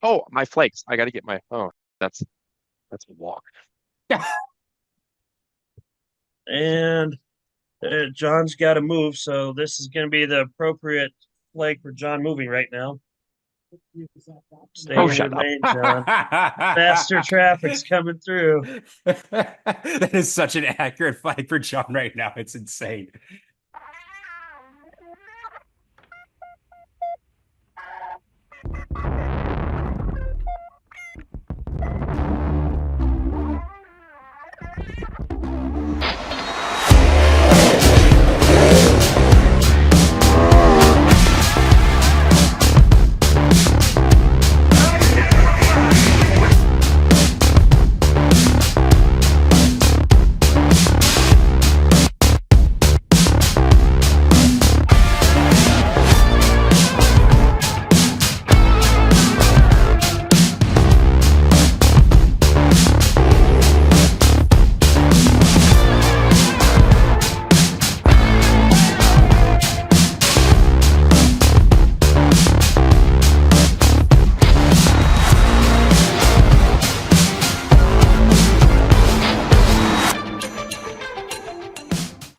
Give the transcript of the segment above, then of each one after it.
Oh, my flakes. I got to get my. Oh, that's that's a walk. And John's got to move, so this is going to be the appropriate flag for John moving right now. Stay Oh, in your shut up. lane, John. Faster traffic's coming through. That is such an accurate flag for John right now. It's insane.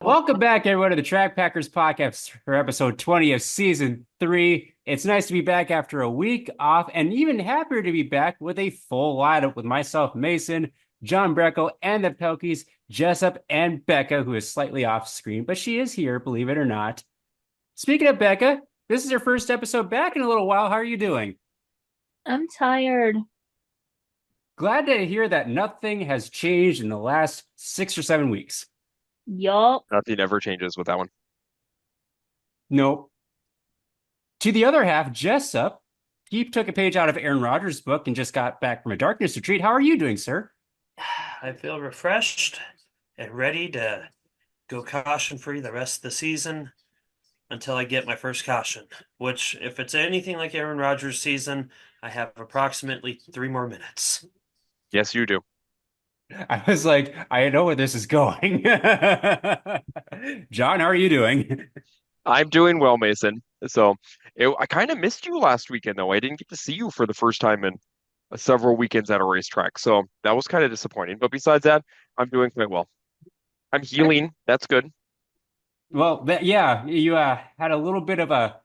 Welcome back, everyone, to the Track Packers podcast for episode 20 of season 3. It's nice to be back after a week off, and even happier to be back with a full lineup with myself, Mason, John Breckel, and the Pelkeys, Jessup, and Becca, who is slightly off screen, but she is here, believe it or not. Speaking of Becca, this is her first episode back in a little while. How are you doing? I'm tired. Glad to hear that nothing has changed in the last 6 or 7 weeks. Yup. Nothing ever changes with that one. Nope. To the other half, Jessup, he took a page out of Aaron Rodgers' book and just got back from a darkness retreat. How are you doing, sir? I feel refreshed and ready to go caution free the rest of the season until I get my first caution, which, if it's anything like Aaron Rodgers' season, I have approximately 3 more minutes. Yes, you do. I was like, I know where this is going. John, how are you doing? I'm doing well, Mason. I kind of missed you last weekend, though. I didn't get to see you for the first time in several weekends at a racetrack. So that was kind of disappointing. But besides that, I'm doing quite well. I'm healing. That's good. Well, yeah, you had a little bit of a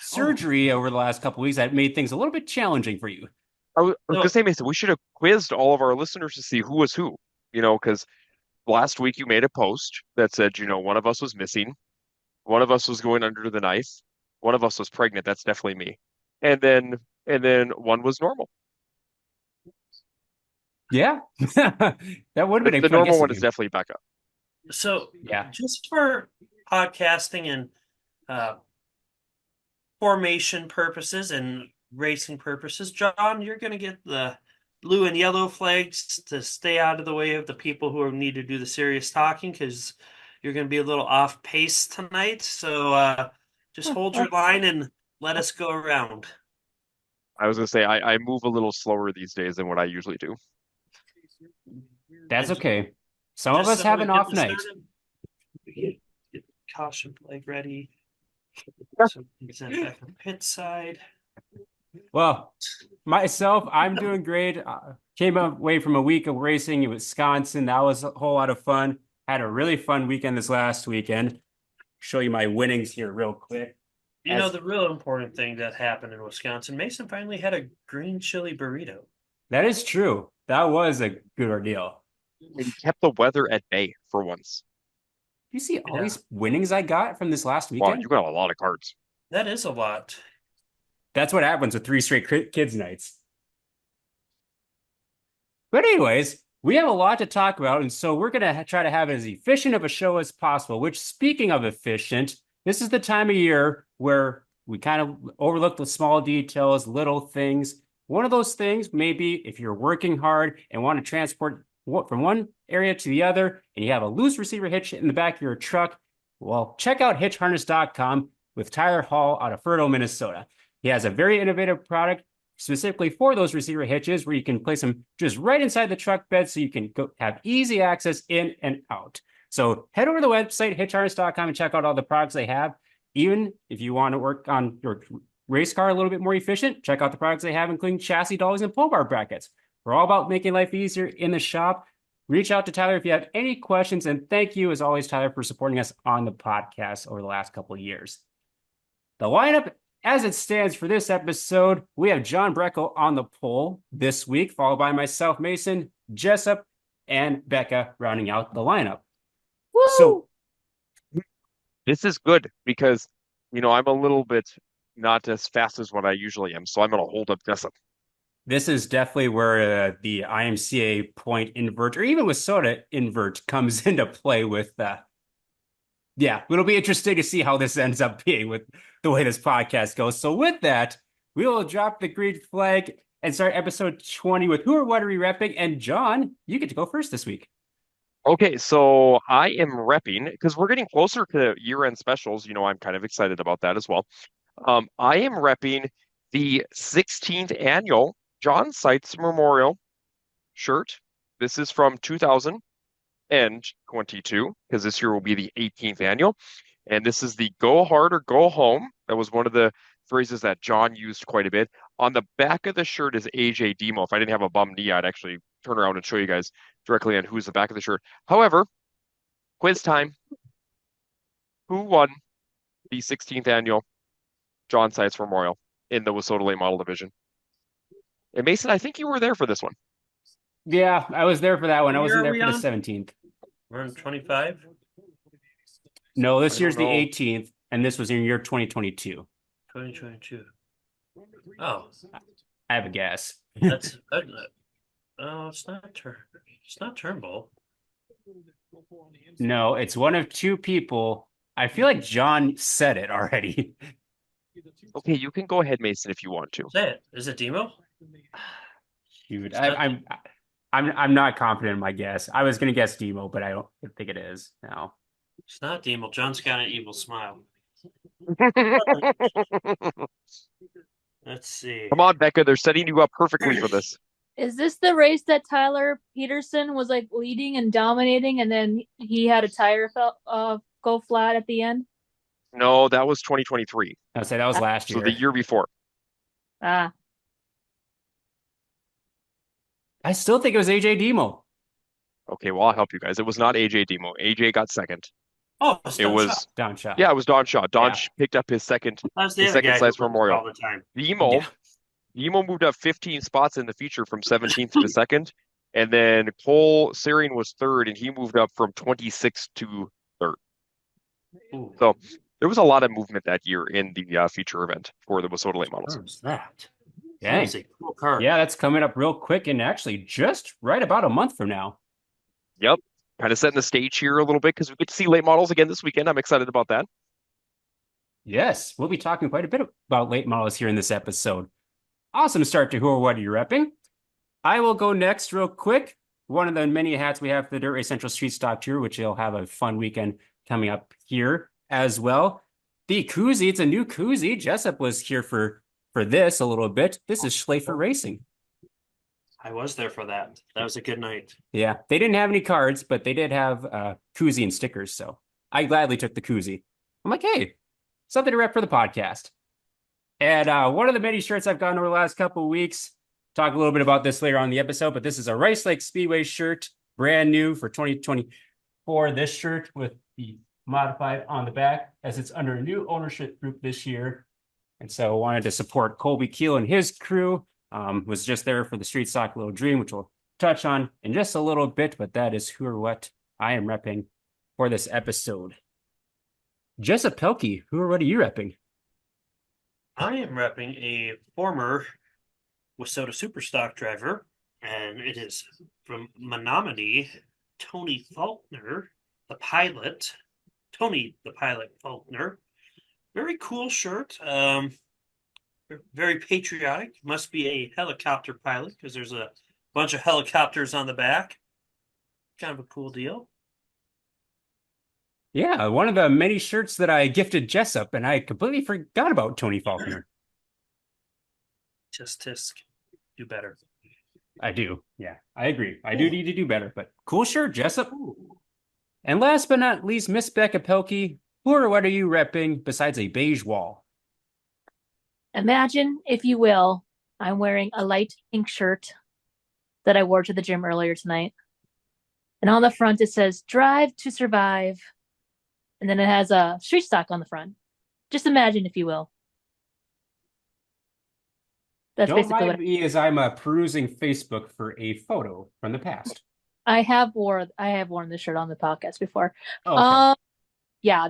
surgery over the last couple of weeks that made things a little bit challenging for you. I was gonna say, Mason, we should have quizzed all of our listeners to see who was who. Because last week you made a post that said, one of us was missing, one of us was going under the knife, one of us was pregnant. That's definitely me. And then one was normal. Yeah, that would have The, been a the fun normal guessing one is game. definitely Becca. So, Yeah. just for podcasting and uh, formation purposes and racing purposes, John, you're going to get the blue and yellow flags to stay out of the way of the people who need to do the serious talking because you're going to be a little off pace tonight. So just hold your line and let us go around. I was gonna say I move a little slower these days than what I usually do. That's And okay. Some of just us so have we an get off this night. started, get caution flag ready. Yeah. So we can send back on pit side. Well, myself, I'm doing great. Came away from a week of racing in Wisconsin. That was a whole lot of fun. Had a really fun weekend this last weekend. Show you my winnings here real quick. You know, the real important thing that happened in Wisconsin, Mason finally had a green chili burrito. That is true. That was a good ordeal. And you kept the weather at bay for once. You see all Yeah. these winnings I got from this last Wow, weekend? you got a lot of cards. That is a lot. That's what happens with 3 straight kids nights. But anyways, we have a lot to talk about, and so we're going to try to have as efficient of a show as possible, which, speaking of efficient, this is the time of year where we kind of overlook the small details, little things. One of those things may be if you're working hard and want to transport from one area to the other, and you have a loose receiver hitch in the back of your truck, well, check out hitchharness.com with Tyler Hall out of Fertile, Minnesota. He has a very innovative product specifically for those receiver hitches where you can place them just right inside the truck bed so you can go have easy access in and out. So head over to the website, hitchharness.com, and check out all the products they have. Even if you want to work on your race car a little bit more efficient, check out the products they have, including chassis, dollies, and pull bar brackets. We're all about making life easier in the shop. Reach out to Tyler if you have any questions. And thank you, as always, Tyler, for supporting us on the podcast over the last couple of years. The lineup, as it stands for this episode, we have John Breckel on the pole this week, followed by myself, Mason, Jessup, and Becca rounding out the lineup. Woo! So This is good because, I'm a little bit not as fast as what I usually am, so I'm going to hold up Jessup. this is definitely where the IMCA point invert, or even with soda invert, comes into play with yeah, it'll be interesting to see how this ends up being with the way this podcast goes. So with that, we will drop the green flag and start episode 20 with who or what are we repping? And John, you get to go first this week. Okay, so I am repping because we're getting closer to year-end specials. I'm kind of excited about that as well. I am repping the 16th annual John Seitz Memorial shirt. This is from 2022 because this year will be the 18th annual. And this is the go hard or go home. That was one of the phrases that John used quite a bit. On the back of the shirt is AJ Demo. If I didn't have a bum knee, I'd actually turn around and show you guys directly on who's the back of the shirt. However, quiz time. Who won the 16th annual John Seitz Memorial in the Wissota Late Model Division? And Mason, I think you were there for this one. Yeah, I was there for that one. I What year wasn't are there we for the on? 17th. We're on 25. No, this I year's don't the know. 18th, and this was in year 2022. 2022. Oh, I have a guess. that's oh, it's not Turnbull. No, it's one of two people. I feel like John said it already. Okay, you can go ahead, Mason, if you want to. Say it. Is it Demo? Shoot, It's not- I'm not confident in my guess. I was gonna guess Demo, but I don't think it is. No. It's not Demo. John's got an evil smile. Let's see. Come on, Becca, they're setting you up perfectly for this. Is this the race that Tyler Peterson was like leading and dominating, and then he had a tire go flat at the end? No, that was 2023. I'll say that was last So year. the year before. Ah, I still think it was AJ Demo. Okay, well, I'll help you guys. It was not AJ Demo. AJ got second. Oh, It was, Down shot. yeah, it was Don Shaw. Don Yeah. picked up his second. That's the The other second guy Seitz who wins Memorial. all the time. Demo, Yeah. Demo moved up 15 spots in the feature from 17th to second. And then Cole Searing was third, and he moved up from 26th to third. Ooh, So there was a lot of movement that year in the feature event for the Wissota Late Models. where's that? Dang. That is a cool car. Yeah, that's coming up real quick and actually just right about a month from now. Yep. Kind of setting the stage here a little bit because we get to see late models again this weekend. I'm excited about that. Yes, we'll be talking quite a bit about late models here in this episode. Awesome start to who or what are you repping. I will go next real quick. One of the many hats we have for the Dirt Race Central Street Stock Tour, which you'll have a fun weekend coming up here as well. The koozie, it's a new koozie. Jessup was here for this a little bit. This is Schlafer Racing. I was there for that. That was a good night. Yeah, they didn't have any cards, but they did have koozie and stickers. So I gladly took the koozie. I'm like, hey, something to rep for the podcast. And one of the many shirts I've gotten over the last couple of weeks, talk a little bit about this later on in the episode, but this is a Rice Lake Speedway shirt, brand new for 2024. This shirt with the modified on the back, as it's under a new ownership group this year. And so I wanted to support Colby Keel and his crew. Was just there for the Street Stock Little Dream, which we'll touch on in just a little bit, but that is who or what I am repping for this episode. Jessup Pelkey, who or what are you repping? I am repping a former Wissota Superstock driver, and it is from Menominee, Tony Faulkner, the pilot. Tony, the pilot Faulkner. Very cool shirt. Very patriotic. Must be a helicopter pilot because there's a bunch of helicopters on the back. Kind of a cool deal. Yeah, one of the many shirts that I gifted Jessup, and I completely forgot about Tony Faulkner. Just tisk. Do better. I do. Yeah, I agree. I do need to do better, but cool shirt, Jessup. And last but not least, Miss Becca Pelkey, who or what are you repping besides a beige wall? Imagine, if you will, I'm wearing a light pink shirt that I wore to the gym earlier tonight. And on the front, it says, Drive to Survive. And then it has a street stock on the front. Just imagine, if you will. That's Don't basically what mind me as I'm perusing Facebook for a photo from the past. I have worn this shirt on the podcast before. Okay. Yeah,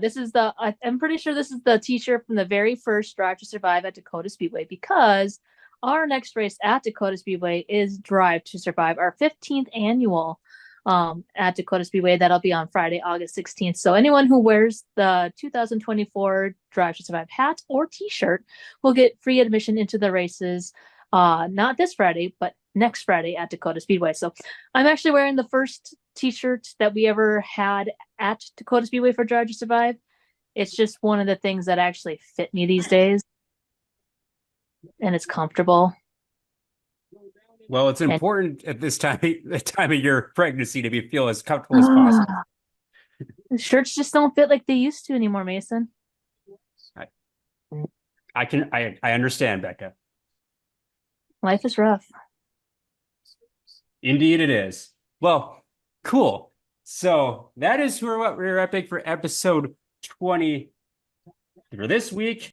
I'm pretty sure this is the t-shirt from the very first Drive to Survive at Dacotah Speedway, because our next race at Dacotah Speedway is Drive to Survive, our 15th annual at Dacotah Speedway. That'll be on Friday, August 16th. So anyone who wears the 2024 Drive to Survive hat or t-shirt will get free admission into the races, not this Friday, but next Friday at Dacotah Speedway. So I'm actually wearing the first t-shirt that we ever had at Dacotah Speedway for Drive to Survive. It's just one of the things that actually fit me these days, and it's comfortable. Well, it's important at this time of your pregnancy to feel as comfortable as possible. Shirts just don't fit like they used to anymore, Mason. I understand, Becca. Life is rough. Indeed it is. Well, cool. So that is what we're epic for episode 20 for this week.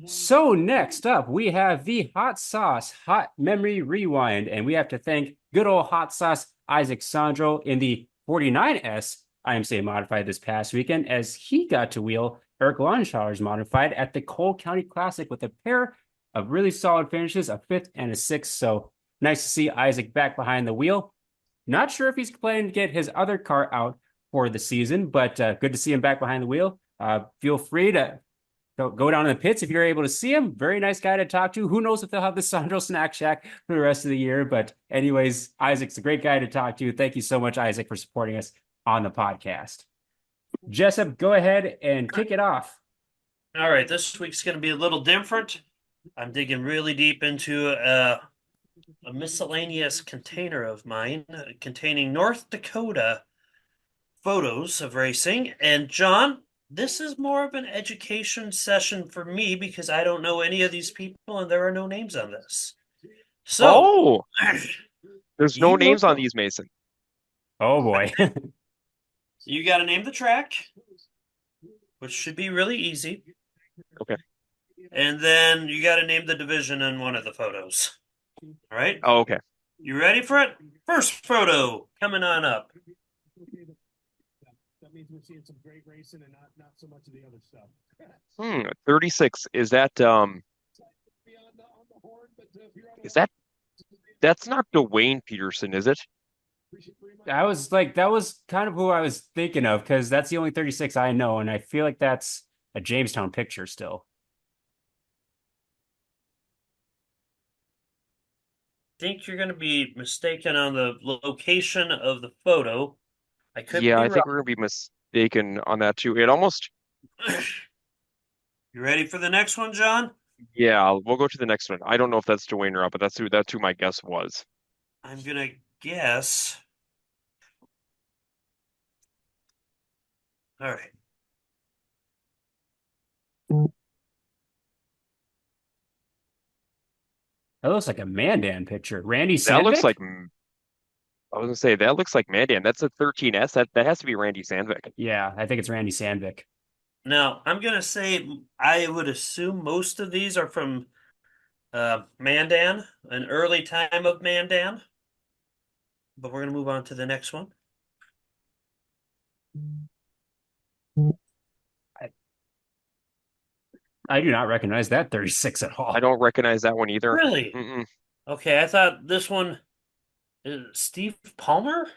So next up, we have the Hot Sauce Hot Memory Rewind, and we have to thank good old Hot Sauce Isaac Sondrol in the 49S IMCA Modified this past weekend, as he got to wheel Eric Lonshauer's Modified at the Cole County Classic with a pair of really solid finishes, a 5th and a 6th. So nice to see Isaac back behind the wheel. Not sure if he's planning to get his other car out for the season, but good to see him back behind the wheel. Feel free to go down in the pits if you're able to see him. Very nice guy to talk to. Who knows if they'll have the Sondrol Snack Shack for the rest of the year. But anyways, Isaac's a great guy to talk to. Thank you so much, Isaac, for supporting us on the podcast. Jessup, go ahead and kick it off. All right, this week's going to be a little different. I'm digging really deep into a miscellaneous container of mine containing North Dakota photos of racing. And John, this is more of an education session for me because I don't know any of these people and there are no names on this. So, there's no names on these, Mason. Oh boy. You got to name the track, which should be really easy. Okay. And then you got to name the division in one of the photos. All right? Oh, okay. You ready for it? First photo coming on up. That means we're seeing some great racing and not so much of the other stuff. 36. Is that that's not Dwayne Peterson, is it? That was kind of who I was thinking of, because that's the only 36 I know, and I feel like that's a Jamestown picture still. I think you're going to be mistaken on the location of the photo. I think we're going to be mistaken on that too. It almost. You ready for the next one, John? Yeah, we'll go to the next one. I don't know if that's Dwayne or not, but that's who my guess was. I'm going to guess. All right. That looks like a Mandan picture. Randy Sandvik? That looks like, I was gonna say, that looks like Mandan. That's a 13S. That has to be Randy Sandvik. Yeah, I think it's Randy Sandvik. Now, I'm going to say I would assume most of these are from Mandan, an early time of Mandan. But we're going to move on to the next one. I do not recognize that 36 at all. I don't recognize that one either. Really? Mm-mm. Okay, I thought this one is Steve Palmer.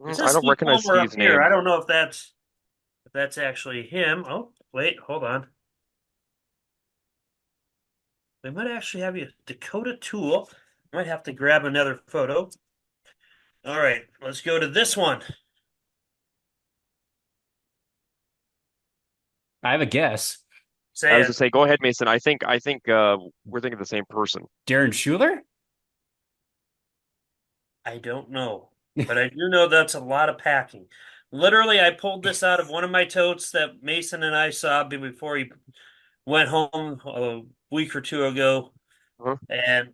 I don't recognize Steve's name. I don't know if that's actually him. Oh, wait, hold on. We might actually have a Dakota tool. Might have to grab another photo. All right, let's go to this one. I have a guess. I was gonna say, go ahead, Mason. I think we're thinking the same person. Darren Schuler? I don't know, but I do know that's a lot of packing. Literally, I pulled this out of one of my totes that Mason and I saw before he went home a week or two ago, Huh? and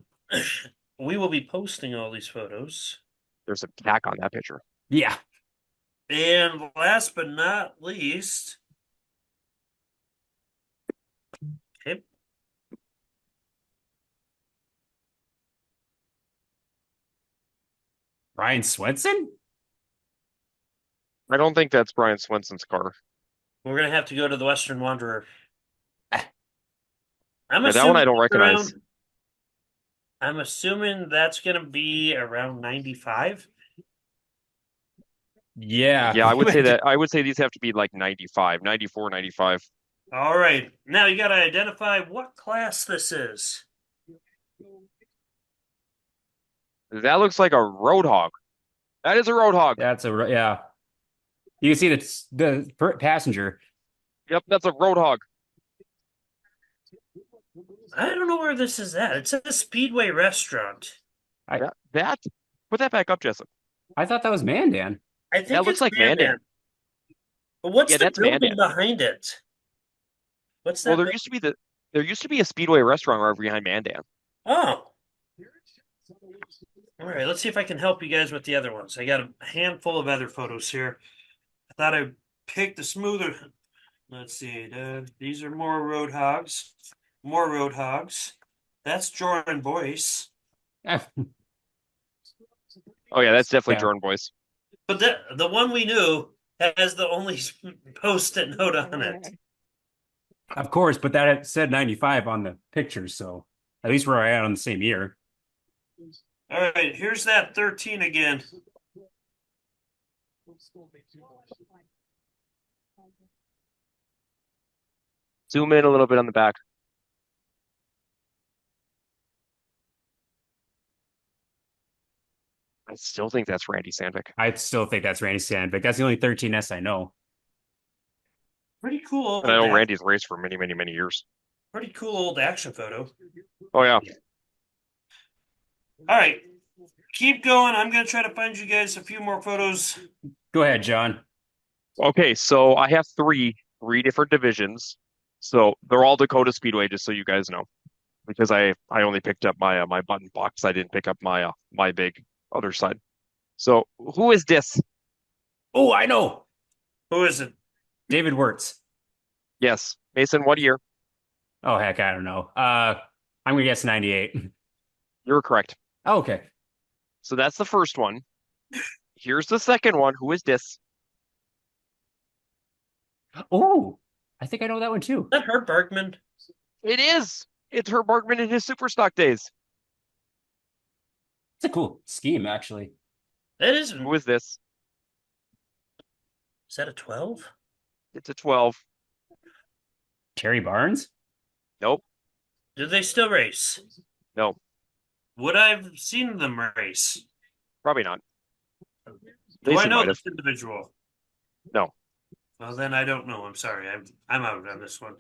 we will be posting all these photos. There's a tack on that picture. Yeah. And last but not least, okay, Brian Swenson? I don't think that's Brian Swenson's car. we're gonna have to go to the Western Wanderer. I'm Yeah, that one assuming I don't recognize. I'm assuming that's gonna be around 95. Yeah. Yeah, I would say that. I would say these have to be like 95, 94, 95. All right, now you got to identify what class this is. That looks like a Roadhog. That is a Roadhog. That's yeah. You can see the passenger. Yep, that's a Roadhog. I don't know where this is at. It's a Speedway restaurant. That put that back up, Jessup. I thought that was Mandan. I think That looks it's like Mandan. But what's Yeah, the that's building Mandan. behind it? What's that? Well, there used to be a Speedway restaurant right behind Mandan. Oh. All right, let's see if I can help you guys with the other ones. I got a handful of other photos here. I thought I'd pick the smoother. Let's see. These are more Roadhogs. More Roadhogs. That's Jordan Boyce. Oh yeah, that's definitely Yeah. Jordan Boyce. But the one we knew has the only post-it note on it. Of course, but that said 95 on the picture, so at least we're at on the same year. All right, here's that 13 again. Zoom in a little bit on the back. I still think that's Randy Sandvik. I still think that's Randy Sandvik. That's the only 13S I know. Pretty cool old And I know Randy's raced for many, many, many years. Pretty cool old action photo. Oh yeah. All right, keep going. I'm gonna try to find you guys a few more photos. Go ahead, John. Okay, so I have three different divisions. So they're all Dacotah Speedway, just so you guys know, because I only picked up my my button box. I didn't pick up my my big other side. So who is this? Oh, I know. Who is it? David Wirtz. Yes, Mason. What year? Oh, heck, I don't know. I'm gonna guess 98. You're correct. Oh, okay. So that's the first one. Here's the second one. Who is this? Oh, I think I know that one too. Is that Herb Bergman? It is. It's Herb Bergman in his Superstock days. It's a cool scheme, actually. That is. Who is this? Is that a 12? It's a 12. Terry Barnes? Nope. Do they still race? No. Would I've seen them race? Probably not. Do I Mason know might have. this individual? No. Well, then I don't know. I'm sorry. I'm out on this one.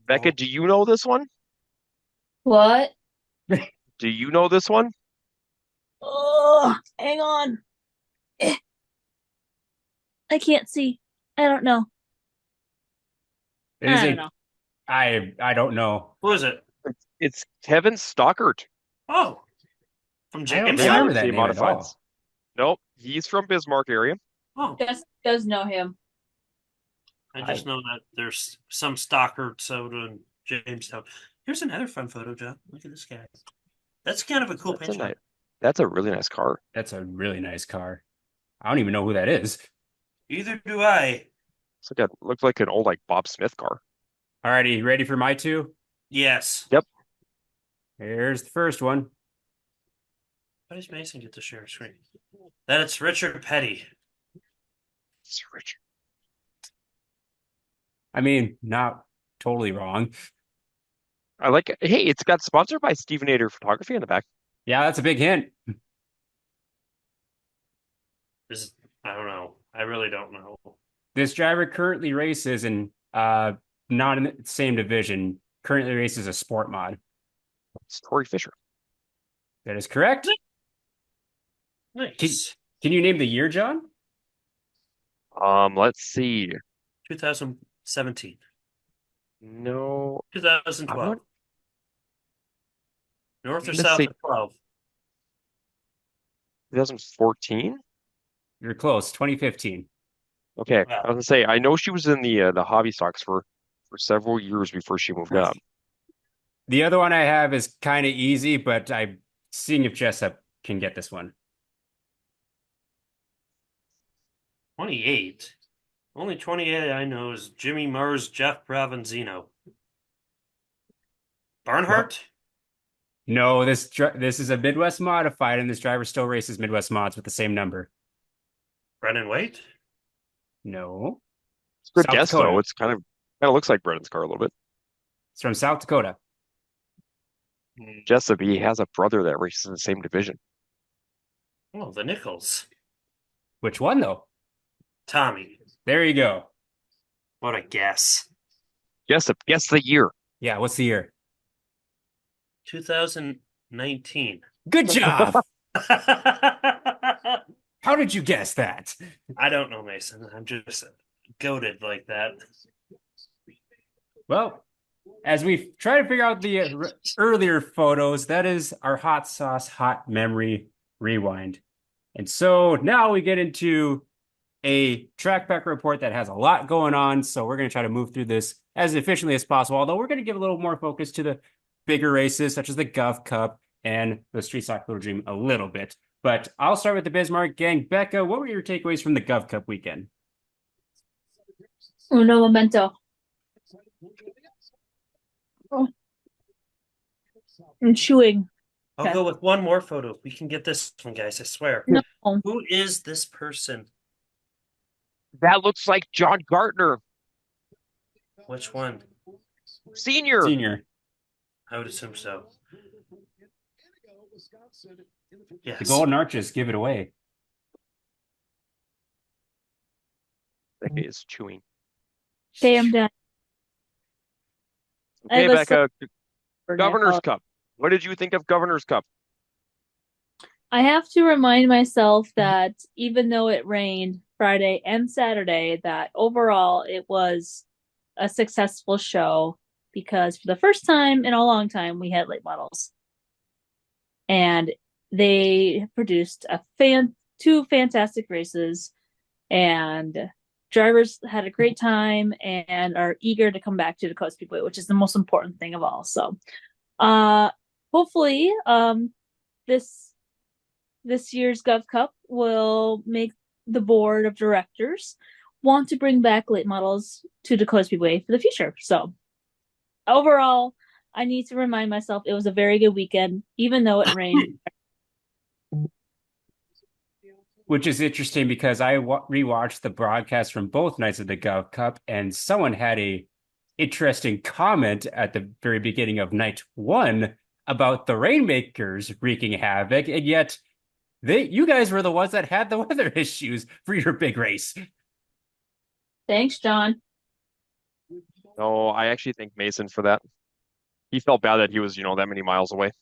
Becca, do you know this one? What? Do you know this one? Oh, hang on. I can't see. I don't know. It is I don't know. I don't know. Who is it? It's Kevin Stockert. Oh, from I don't Jamestown. remember that Team name at Modifieds. all. Nope. He's from Bismarck area. Oh, Just does know him. I just know that there's some Stockard soda in Jamestown. Here's another fun photo, John. Look at this guy. That's kind of a cool picture. That's a really nice car. That's a really nice car. I don't even know who that is. Either do I. Looks like an old like Bob Smith car. Alrighty, ready for my two? Yes. Yep. Here's the first one. Why does Mason get to share a screen? That's Richard Petty. It's Richard. I mean, not totally wrong. I like it. Hey, it's got sponsored by Stephen Ader Photography in the back. Yeah, that's a big hint. I don't know. I really don't know. This driver currently races in not in the same division. Currently races a sport mod. It's Corey Fisher. That is correct. Nice. Can you name the year, John? Let's see. 2017. No, I 2012. want North or to south say of 12? 2014. You're close. 2015. Okay, I was Well, gonna say I know she was in the hobby stocks for several years before she moved up. The other one I have is kind of easy, but I'm seeing if Jessup can get this one. 28. Only 28 I know is Jimmy Mars, Jeff Provenzino. Barnhart? No, this is a Midwest modified, and this driver still races Midwest mods with the same number. Brennan White? No, It's a good South guess though. Dakota. It's kind of looks like Brennan's car a little bit. It's from South Dakota. Jessup, he has a brother that races in the same division. Oh, the Nichols. Which one though? Tommy. There you go. What a guess. Jessup, guess the year. Yeah, what's the year? 2019. Good job. I How did you guess that? don't know, Mason. I'm just goaded like that. Well, as we try to figure out the earlier photos, that is our hot sauce, hot memory rewind. And so now we get into a track back report that has a lot going on. So we're going to try to move through this as efficiently as possible, although we're going to give a little more focus to the bigger races, such as the Gov Cup and the Street Stock Little Dream a little bit. But I'll start with the Bismarck gang. Becca, what were your takeaways from the Gov Cup weekend? Uno momento. Oh. I'm chewing. I'll Okay. go with one more photo. We can get this one, guys. I swear. No. Who is this person? That looks like John Gartner, Which one? senior. Senior. I would assume so. Yes. The Golden Arches give it away. That guy is chewing. Okay, I'm done. I Okay, have a Becca, for Governor's now. Cup. What did you think of Governor's Cup? I have to remind myself that even though it rained Friday and Saturday, that overall it was a successful show because for the first time in a long time we had late models. And they produced two fantastic races, and drivers had a great time and are eager to come back to Dacotah Speedway, which is the most important thing of all. So hopefully this year's Gov Cup will make the board of directors want to bring back late models to Dacotah Speedway for the future. So overall, I need to remind myself it was a very good weekend, even though it rained. Which is interesting because I rewatched the broadcast from both nights of the Gov Cup, and someone had a interesting comment at the very beginning of night one about the Rainmakers wreaking havoc, and yet you guys were the ones that had the weather issues for your big race. Thanks, John. No, I actually thank Mason for that. He felt bad that he was, that many miles away.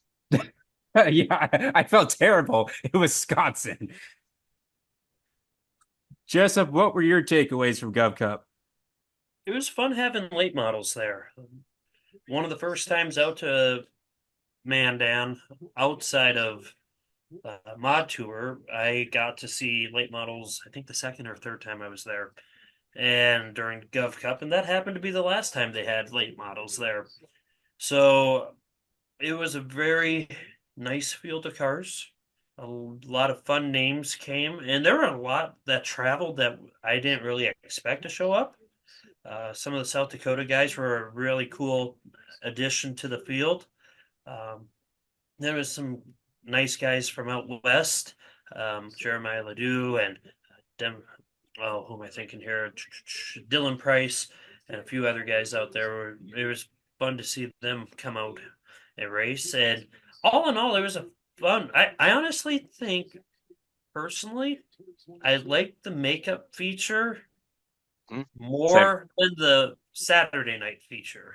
Yeah, I felt terrible. It was Wisconsin. Jessup, what were your takeaways from Gov Cup? It was fun having late models there. One of the first times out to Mandan outside of Mod Tour, I got to see late models, I think the second or third time I was there, and during Gov Cup, and that happened to be the last time they had late models there. So it was a very nice field of cars. A lot of fun names came, and there were a lot that traveled that I didn't really expect to show up. Some of the South Dakota guys were a really cool addition to the field. There was some nice guys from out west, Jeremiah Ledoux and who am I thinking here? Dylan Price and a few other guys out there. It was fun to see them come out and race. And all in all, it was a fun. I honestly think, personally, I like the makeup feature more than the Saturday night feature.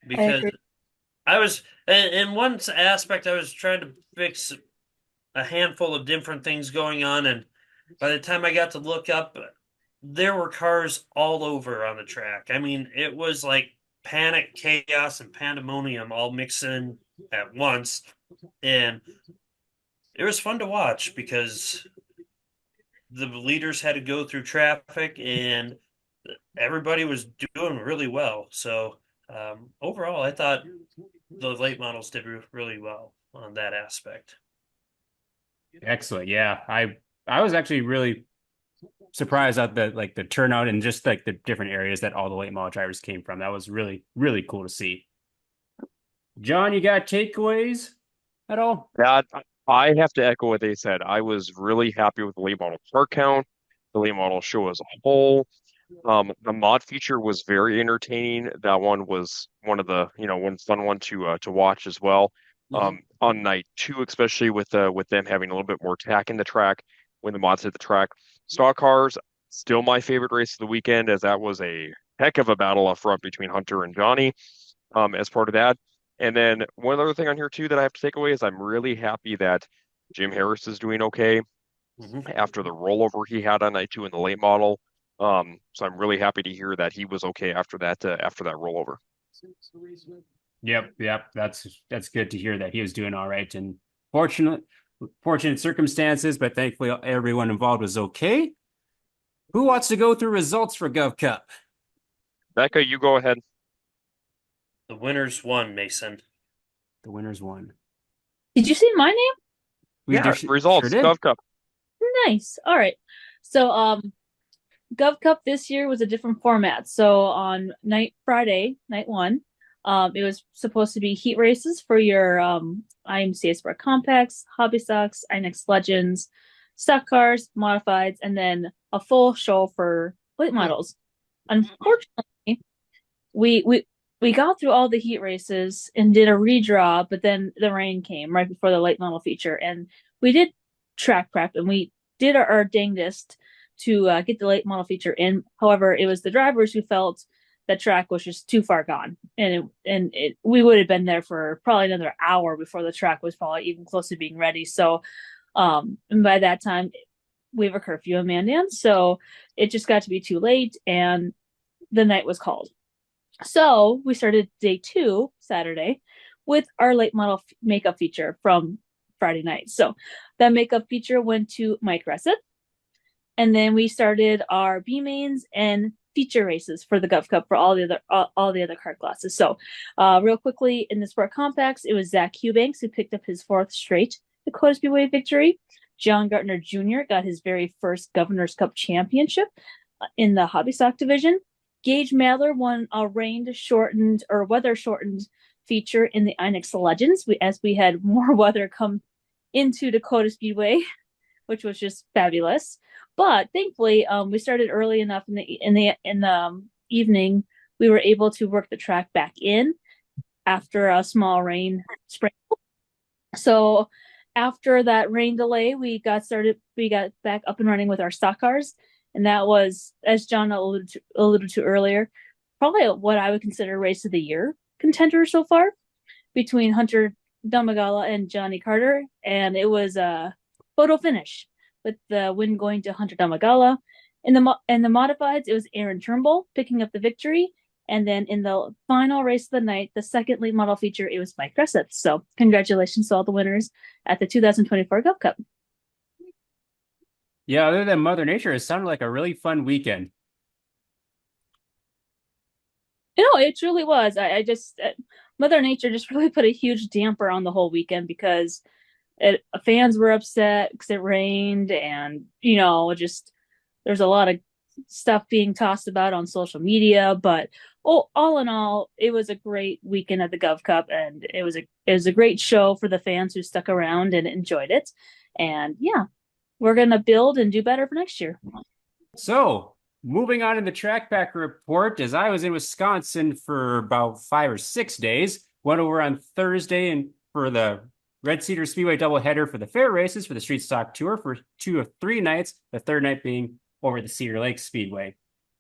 Because I was, in one aspect, I was trying to fix a handful of different things going on. And by the time I got to look up there were cars all over on the track. I mean, it was like panic, chaos, and pandemonium all mixed in at once. And it was fun to watch because the leaders had to go through traffic and everybody was doing really well. So overall, I thought the late models did really well on that aspect. Excellent. Yeah. I was actually really surprised at the turnout and just like the different areas that all the late model drivers came from. That was really, really cool to see. John, you got takeaways at all? That I have to echo what they said. I was really happy with the late model car count, the late model show as a whole. The mod feature was very entertaining. That one was one of the, one fun one to watch as well. On night two, especially with them having a little bit more tack in the track when the mods hit the track. Stock cars, still my favorite race of the weekend, as that was a heck of a battle up front between Hunter and Johnny, as part of that. And then one other thing on here too that I have to take away is I'm really happy that Jim Harris is doing okay after the rollover he had on night two in the late model. So I'm really happy to hear that he was okay after that rollover. Yep. That's good to hear that he was doing all right and fortunate circumstances, but thankfully everyone involved was okay. Who wants to go through results for Gov Cup? Becca, you go ahead. The winners won, Mason. The winners won. Did you see my name? Results, sure did. Gov Cup. Nice. All right. So Gov Cup this year was a different format. So on Friday, night one, it was supposed to be heat races for your IMCA Sport Compacts, Hobby Stocks, INX Legends, stock cars, modifieds, and then a full show for late models. Unfortunately, we got through all the heat races and did a redraw, but then the rain came right before the late model feature, and we did track prep and we did our dangest to get the late model feature in. However, it was the drivers who felt the track was just too far gone, and we would have been there for probably another hour before the track was probably even close to being ready. So, and by that time, we have a curfew in Mandan, so it just got to be too late, and the night was called. So we started day 2, Saturday, with our late model makeup feature from Friday night. So that makeup feature went to Mike Racin. And then we started our B mains and feature races for the Gov Cup for all the other card classes. So real quickly in the Sport Compacts, it was Zach Eubanks who picked up his 4th straight Dacotah Speedway victory. John Gartner Jr. got his very first Governor's Cup championship in the Hobby Stock division. Gage Madler won a weather shortened feature in the INX Legends as we had more weather come into Dacotah Speedway, which was just fabulous. But thankfully, we started early enough in the evening. We were able to work the track back in after a small rain sprinkle. So after that rain delay, we got back up and running with our stock cars. And that was, as John alluded to earlier, probably what I would consider race of the year contender so far between Hunter Damagala and Johnny Carter. And it was a photo finish with the win going to Hunter Damagala. In the modifieds, it was Aaron Turnbull picking up the victory. And then in the final race of the night, the second late model feature, it was Mike Racin. So congratulations to all the winners at the 2024 Gov Cup. Yeah, other than Mother Nature, it sounded like a really fun weekend. It truly was. I just Mother Nature just really put a huge damper on the whole weekend because fans were upset because it rained, and just there's a lot of stuff being tossed about on social media. But all in all, it was a great weekend at the Gov Cup, and it was a great show for the fans who stuck around and enjoyed it. And yeah, we're gonna build and do better for next year. So moving on in the track back report, as I was in Wisconsin for about 5 or 6 days, went over on Thursday and for the Red Cedar Speedway doubleheader for the fair races for the Street Stock Tour for 2 of 3 nights, the third night being over the Cedar Lake Speedway.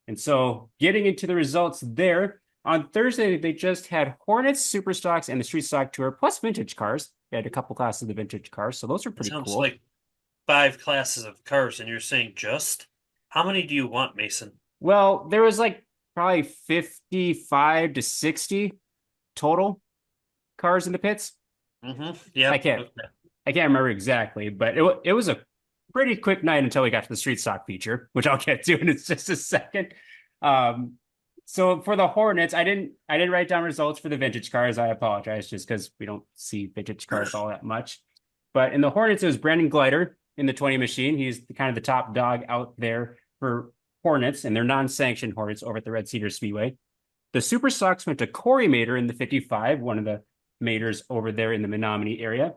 And so getting into the results there, on Thursday, they just had Hornets, Super Stocks, and the Street Stock Tour, plus vintage cars. They had a couple classes of the vintage cars, so those are pretty cool. Sounds like 5 classes of cars, and you're saying just? How many do you want, Mason? Well, there was like probably 55 to 60 total cars in the pits. Yeah. I can't remember exactly, but it was a pretty quick night until we got to the street stock feature, which I'll get to in just a second. So for the Hornets, I didn't write down results for the vintage cars. I apologize, just because we don't see vintage cars all that much. But in the Hornets, it was Brandon Glider in the 20 machine. He's kind of the top dog out there for Hornets, and they're non-sanctioned Hornets over at the Red Cedar Speedway. The Super Stocks went to Corey Mater in the 55, one of the Maters over there in the Menominee area.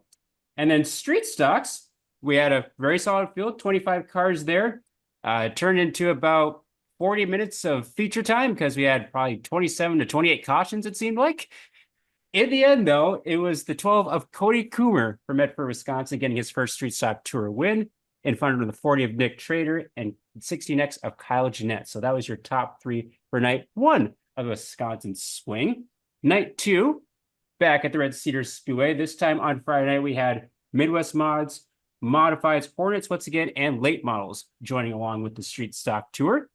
And then Street Stocks, we had a very solid field, 25 cars there. Turned into about 40 minutes of feature time because we had probably 27 to 28 cautions, it seemed like. In the end, though, it was the 12 of Cody Coomer from Medford, Wisconsin, getting his first Street Stock Tour win in front of the 40 of Nick Trader and 60 of Kyle Jeanette. So that was your top three for night one of Wisconsin Swing. Night two, back at the Red Cedar Speedway. This time on Friday night, we had Midwest Mods, Modifieds, Hornets once again, and late models joining along with the Street Stock Tour.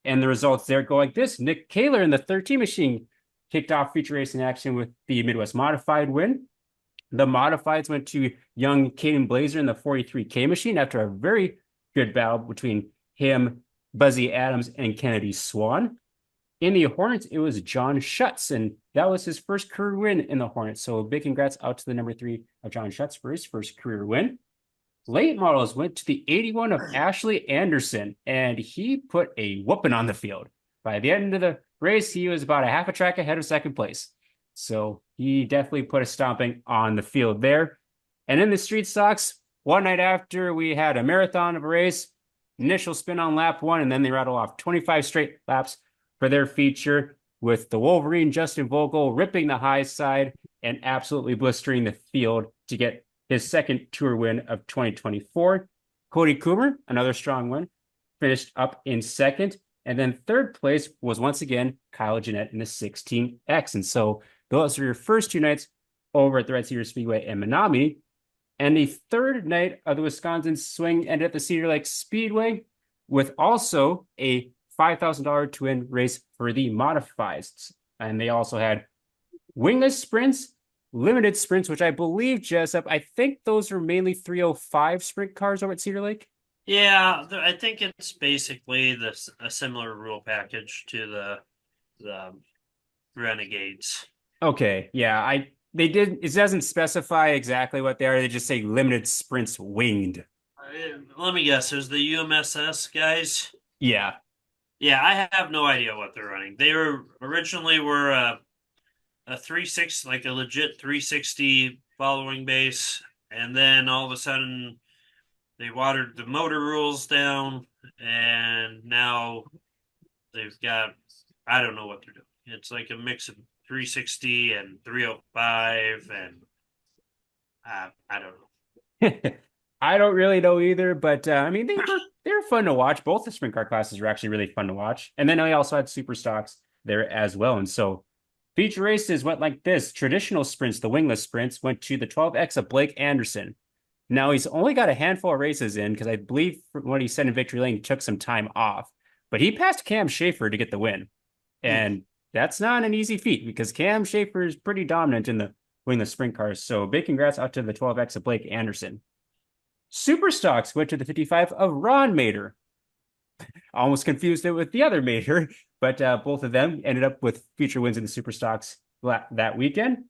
And the results there go like this. Nick Kaler in the 13 machine kicked off feature racing action with the Midwest Modified win. The Modifieds went to young Caden Blazer in the 43K machine after a very good battle between him, Buzzy Adams, and Kennedy Swan. In the Hornets, it was John Schutz, and that was his first career win in the Hornets. So big congrats out to the number 3 of John Schutz for his first career win. Late models went to the 81 of Ashley Anderson, and he put a whooping on the field. By the end of the race, he was about a half a track ahead of second place. So he definitely put a stomping on the field there. And in the street stocks, one night after, we had a marathon of a race, initial spin on lap one, and then they rattle off 25 straight laps for their feature, with the Wolverine Justin Vogel ripping the high side and absolutely blistering the field to get his second tour win of 2024. Cody Coomer, another strong one, finished up in second. And then third place was once again Kyle Jeanette in the 16X. And so those are your first two nights over at the Red Cedar Speedway and Menominee. And the third night of the Wisconsin Swing ended at the Cedar Lake Speedway with also a $5,000 to win race for the Modifieds. And they also had wingless sprints, limited sprints, which I believe, Jessup, I think those are mainly 305 sprint cars over at Cedar Lake. Yeah, I think it's basically a similar rule package to the Renegades. Okay, yeah, it doesn't specify exactly what they are. They just say limited sprints winged. Let me guess, there's the UMSS guys. Yeah. Yeah, I have no idea what they're running. They originally were a 360, like a legit 360 following base, and then all of a sudden they watered the motor rules down, and now they've got, I don't know what they're doing. It's like a mix of 360 and 305, and I don't know. I don't really know either, but I mean, they're fun to watch. Both the sprint car classes are actually really fun to watch. And then I also had super stocks there as well. And so feature races went like this. Traditional sprints, the wingless sprints, went to the 12X of Blake Anderson. Now he's only got a handful of races in because I believe from what he said in Victory Lane, he took some time off. But he passed Cam Schaefer to get the win. And that's not an easy feat because Cam Schaefer is pretty dominant in the wingless sprint cars. So big congrats out to the 12X of Blake Anderson. Super stocks went to the 55 of Ron Mater. Almost confused it with the other Mater, but both of them ended up with feature wins in the super stocks that weekend.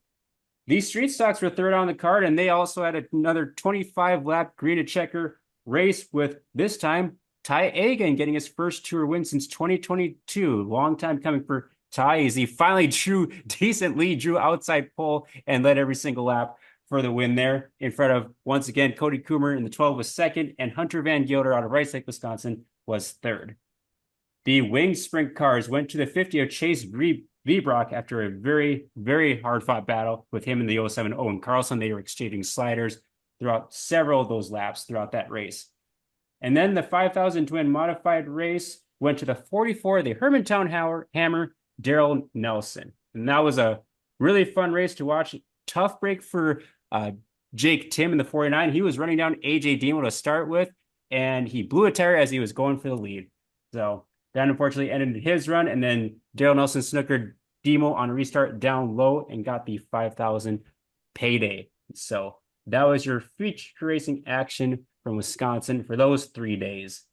These street stocks were third on the card, and they also had another 25-lap green to checker race with, this time, Ty Agan getting his first tour win since 2022. Long time coming for Ty as he finally drew outside pole and led every single lap for the win there in front of, once again, Cody Coomer in the 12 was second, and Hunter Van Gilder out of Rice Lake, Wisconsin was third. The winged sprint cars went to the 50 of Chase Vbrock after a very, very hard-fought battle with him in the 07 Owen Carlson. They were exchanging sliders throughout several of those laps throughout that race. And then the 5,000 to win modified race went to the 44 of the Hermantown Hammer, Daryl Nelson. And that was a really fun race to watch. Tough break for Jake Tim in the 49. He was running down AJ Demo to start with, and he blew a tire as he was going for the lead. So that unfortunately ended his run. And then Dale Nelson snookered Demo on a restart down low and got the 5,000 payday. So that was your feature racing action from Wisconsin for those 3 days.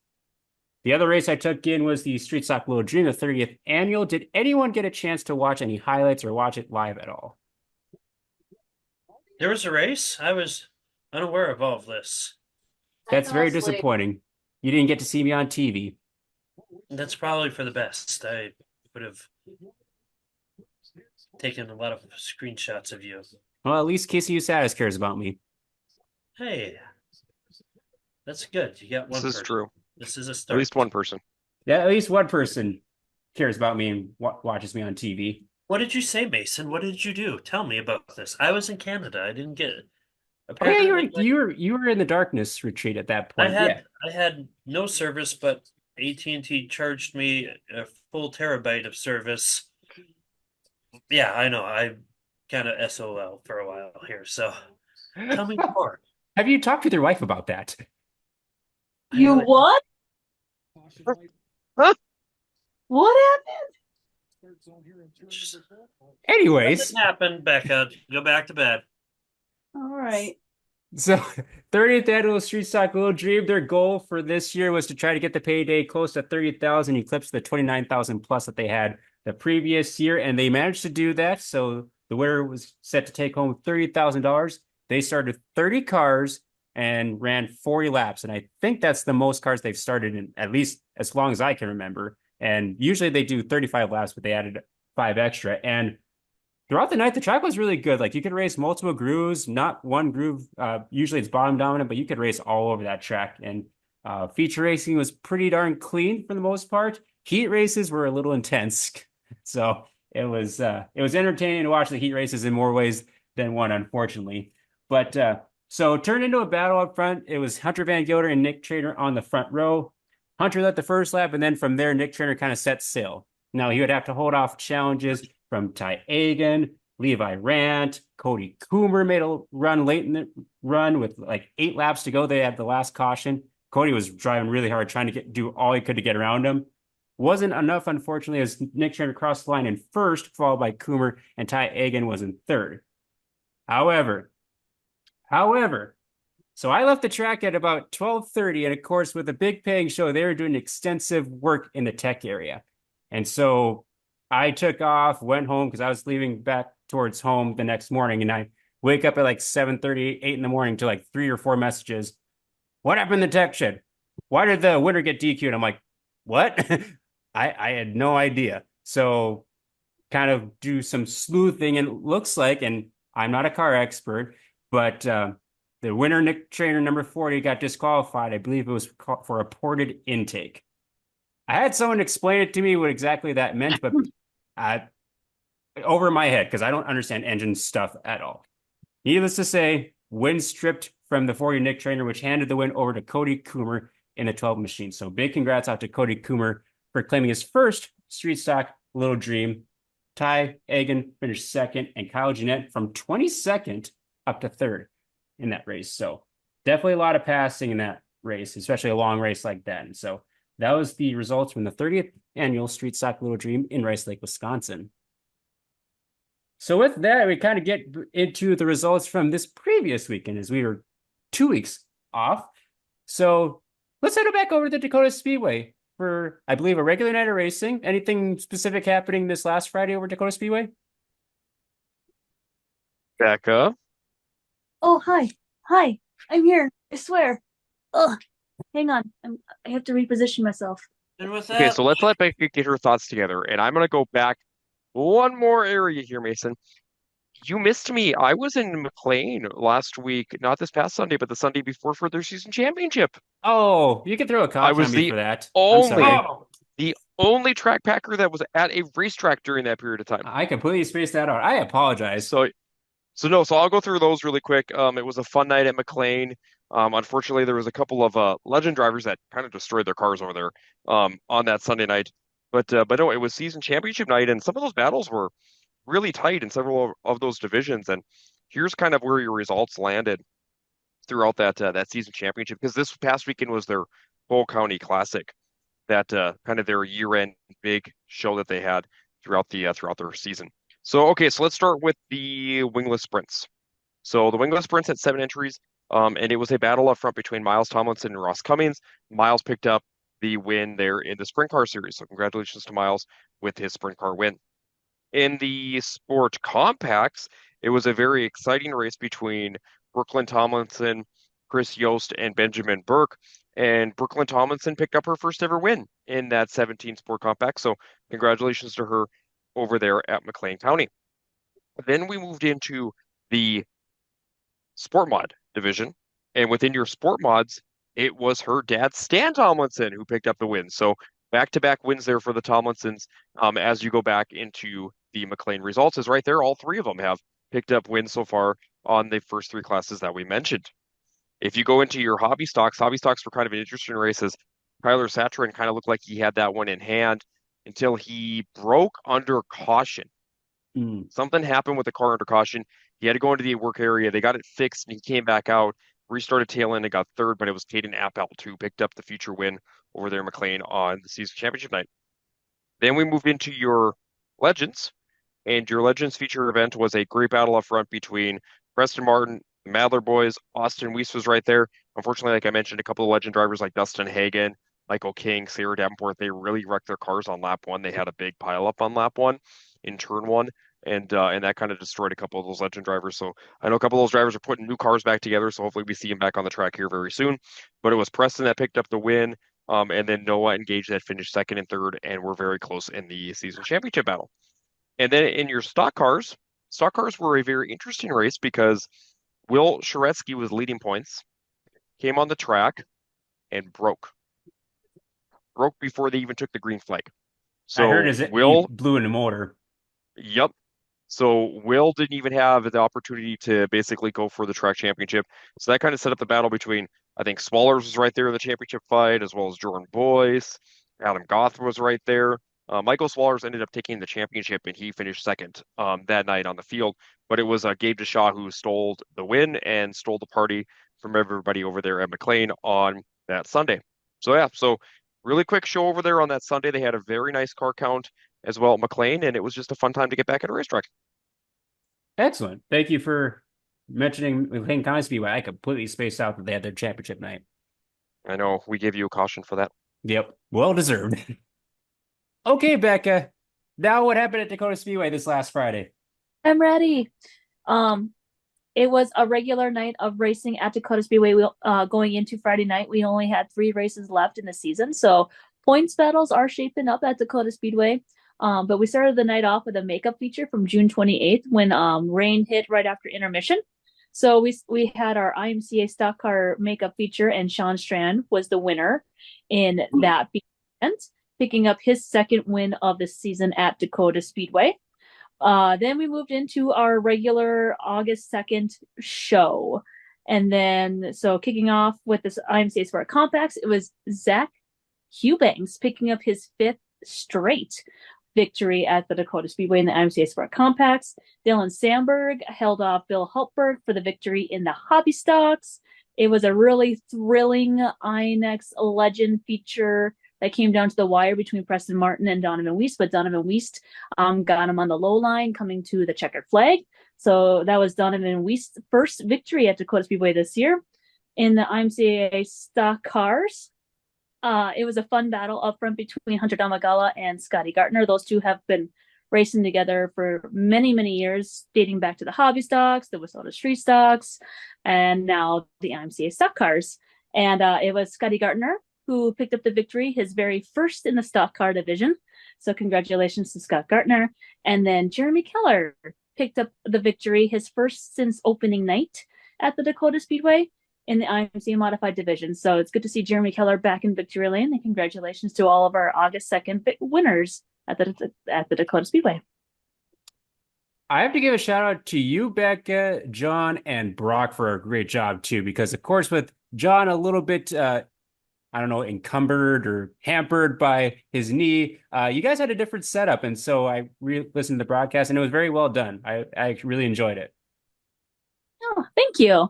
The other race I took in was the Street Stock Little Dream, the 30th annual. Did anyone get a chance to watch any highlights or watch it live at all? There was a race? I was unaware of all of this. That's very disappointing. You didn't get to see me on TV. That's probably for the best. I would have taken a lot of screenshots of you. Well, at least Casey Usatis cares about me. Hey, that's good. You got one. This is person. true. This is a At start. least one person. Yeah, at least one person cares about me and watches me on TV. What did you say, Mason? What did you do? Tell me about this. I was in Canada. I didn't get it. Oh yeah, Apparently, you were in the darkness retreat at that point. I had no service, but AT&T charged me a full terabyte of service. Yeah, I know. I kind of SOL for a while here. So tell me more. Have you talked with your wife about that? You really- what? Caution light What happened? start zone here in turn number 4. Anyways, Nothing happened, Becca. Go back to bed. All right. so 30th annual Street Stock Little Dream, their goal for this year was to try to get the payday close to 30,000, eclipse the 29,000 plus that they had the previous year, and they managed to do that. So the winner was set to take home $30,000. They started 30 cars and ran 40 laps, and I think that's the most cars they've started in at least as long as I can remember. And usually they do 35 laps, but they added 5 extra. And throughout the night, the track was really good. Like you could race multiple grooves, not one groove. Usually it's bottom dominant, but you could race all over that track. And feature racing was pretty darn clean for the most part. Heat races were a little intense. So it was entertaining to watch the heat races in more ways than one, unfortunately. But so it turned into a battle up front. It was Hunter Van Gilder and Nick Trainer on the front row. Hunter led the first lap, and then from there, Nick Trainer kind of set sail. Now he would have to hold off challenges from Ty Agan, Levi Rant, Cody Coomer made a run late in the run with like 8 laps to go. They had the last caution. Cody was driving really hard, trying to do all he could to get around him. Wasn't enough, unfortunately, as Nick Trainer crossed the line in first, followed by Coomer, and Ty Agan was in third. However, so I left the track at about 12:30, and of course, with the big paying show, they were doing extensive work in the tech area. And so I took off, went home because I was leaving back towards home the next morning, and I wake up at like 7:30, 8 in the morning to like 3 or 4 messages. What happened in the tech shed? Why did the winner get DQ'd? I'm like, what? I had no idea. So kind of do some sleuthing, and it looks like, and I'm not a car expert, but the winner, Nick Trainer, number 40, got disqualified. I believe it was for a ported intake. I had someone explain it to me what exactly that meant, but over my head because I don't understand engine stuff at all. Needless to say, win stripped from the 40 Nick Trainer, which handed the win over to Cody Coomer in the 12 machine. So big congrats out to Cody Coomer for claiming his first Street Stock Little Dream. Ty Agan finished second, and Kyle Jeanette from 22nd up to third in that race. So definitely a lot of passing in that race, especially a long race like that. And so that was the results from the 30th annual Street Stock Little Dream in Rice Lake, Wisconsin. So with that, we kind of get into the results from this previous weekend as we were 2 weeks off. So let's head back over to Dacotah Speedway for, I believe, a regular night of racing. Anything specific happening this last Friday over Dacotah Speedway? Becca. Oh, hi. Hi. I'm here. I swear. Ugh. Hang on. I have to reposition myself. And with Okay, that, so let's let Becca get her thoughts together. And I'm going to go back one more area here, Mason. You missed me. I was in McLean last week, not this past Sunday, but the Sunday before for their season championship. Oh, you can throw a I caution was on me the for that. only- I'm sorry. The only track packer that was at a racetrack during that period of time. I completely spaced that out. I apologize. So I'll go through those really quick. It was a fun night at McLean. Unfortunately, there was a couple of legend drivers that kind of destroyed their cars over there on that Sunday night. But no, it was season championship night, and some of those battles were really tight in several of those divisions. And here's kind of where your results landed throughout that season championship, because this past weekend was their Bowl County Classic. that kind of their year-end big show that they had throughout their season. So okay, so let's start with the wingless sprints. So the wingless sprints had 7 entries, and it was a battle up front between Miles Tomlinson and Ross Cummings. Miles picked up the win there in the sprint car series, so congratulations to Miles with his sprint car win. In the sport compacts, it was a very exciting race between Brooklyn Tomlinson, Chris Yost, and Benjamin Burke. And Brooklyn Tomlinson picked up her first ever win in that 17 sport compact. So congratulations to her over there at McLean County. Then we moved into the sport mod division. And within your sport mods, it was her dad, Stan Tomlinson, who picked up the win. So back-to-back wins there for the Tomlinsons. As you go back into the McLean results, is right there. All three of them have picked up wins so far on the first 3 classes that we mentioned. If you go into your hobby stocks were kind of an interesting race as Tyler Satrin kind of looked like he had that one in hand until he broke under caution. Something happened with the car under caution. He had to go into the work area. They got it fixed, and he came back out, restarted tail end, and got third. But it was Caden Appel who picked up the future win over there in McLean on the season championship night. Then we moved into your legends, and your legends feature event was a great battle up front between Preston Martin, the Madler boys. Austin Weiss was right there. Unfortunately, like I mentioned, a couple of legend drivers like Dustin Hagen, Michael King, Sarah Davenport, they really wrecked their cars on lap one. They had a big pileup on lap one in turn one, and that kind of destroyed a couple of those legend drivers. So I know a couple of those drivers are putting new cars back together, so hopefully we see them back on the track here very soon. But it was Preston that picked up the win, and then Noah engaged that finished second and third, and were very close in the season championship battle. And then in your stock cars were a very interesting race because Will Sharetsky was leading points, came on the track, and broke before they even took the green flag. So I heard he blew in the motor. Yep. So Will didn't even have the opportunity to basically go for the track championship. So that kind of set up the battle between, I think Swallers was right there in the championship fight, as well as Jordan Boyce. Adam Goth was right there. Michael Swallers ended up taking the championship, and he finished second that night on the field. But it was Gabe DeShaw who stole the win and stole the party from everybody over there at McLean on that Sunday. So yeah, so really quick show over there on that Sunday. They had a very nice car count as well at McLean, and it was just a fun time to get back at a racetrack. Excellent. Thank you for mentioning McLean County Speedway. I completely spaced out that they had their championship night. I know we gave you a caution for that. Yep, well deserved. Okay, Becca. Now what happened at Dacotah Speedway this last Friday? I'm ready. It was a regular night of racing at Dacotah Speedway. Going into Friday night, we only had 3 races left in the season, so points battles are shaping up at Dacotah Speedway. But we started the night off with a makeup feature from June 28th when rain hit right after intermission. So we had our IMCA stock car makeup feature, and Sean Strand was the winner in that event, picking up his second win of the season at Dacotah Speedway. Then we moved into our regular August 2nd show. And then, so kicking off with this IMCA Sport Compacts, it was Zach Hubanks picking up his 5th straight victory at the Dacotah Speedway in the IMCA Sport Compacts. Dylan Sandberg held off Bill Hultberg for the victory in the hobby stocks. It was a really thrilling INX Legend feature that came down to the wire between Preston Martin and Donovan Weist, but Donovan Weist got him on the low line coming to the checkered flag. So that was Donovan Weist's first victory at Dacotah Speedway this year. In the IMCA stock cars, it was a fun battle up front between Hunter Damagala and Scotty Gartner. Those two have been racing together for many, many years, dating back to the hobby stocks, the Wissota Street stocks, and now the IMCA stock cars. And it was Scotty Gartner who picked up the victory, his very first in the stock car division. So congratulations to Scott Gartner. And then Jeremy Keller picked up the victory, his first since opening night at the Dacotah Speedway in the IMCA modified division. So it's good to see Jeremy Keller back in victory lane, and congratulations to all of our August 2nd winners at the Dacotah Speedway. I have to give a shout out to you, Becca, John, and Brock for a great job too, because of course with John a little bit encumbered or hampered by his knee, you guys had a different setup, and so I listened to the broadcast, and it was very well done. I really enjoyed it. Oh, thank you.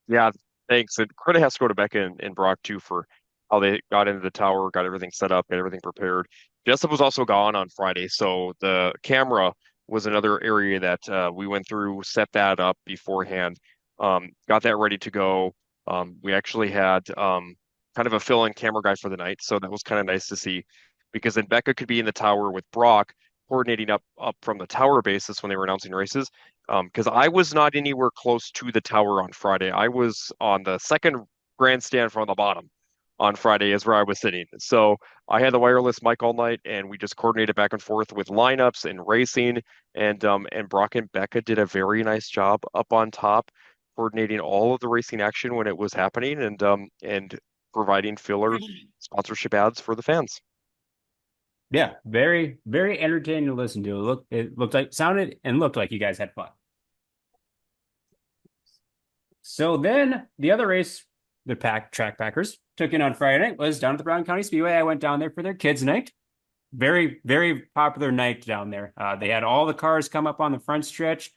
Yeah, thanks. And credit has to go to Becca and Brock too for how they got into the tower, got everything set up, got everything prepared. Jessup was also gone on Friday, so the camera was another area that we went through, set that up beforehand, got that ready to go. We actually had kind of a fill-in camera guy for the night, so that was kind of nice to see because then Becca could be in the tower with Brock coordinating up from the tower basis when they were announcing races. Because I was not anywhere close to the tower on Friday. I was on the second grandstand from the bottom on Friday is where I was sitting. So I had the wireless mic all night, and we just coordinated back and forth with lineups and racing. And Brock and Becca did a very nice job up on top, coordinating all of the racing action when it was happening, and providing filler sponsorship ads for the fans. Yeah, very, very entertaining to listen to. It looked like, sounded and looked like you guys had fun. So then the other race the track packers took in on Friday night was down at the Brown County Speedway. I went down there for their kids' night. Very, very popular night down there. They had all the cars come up on the front stretch.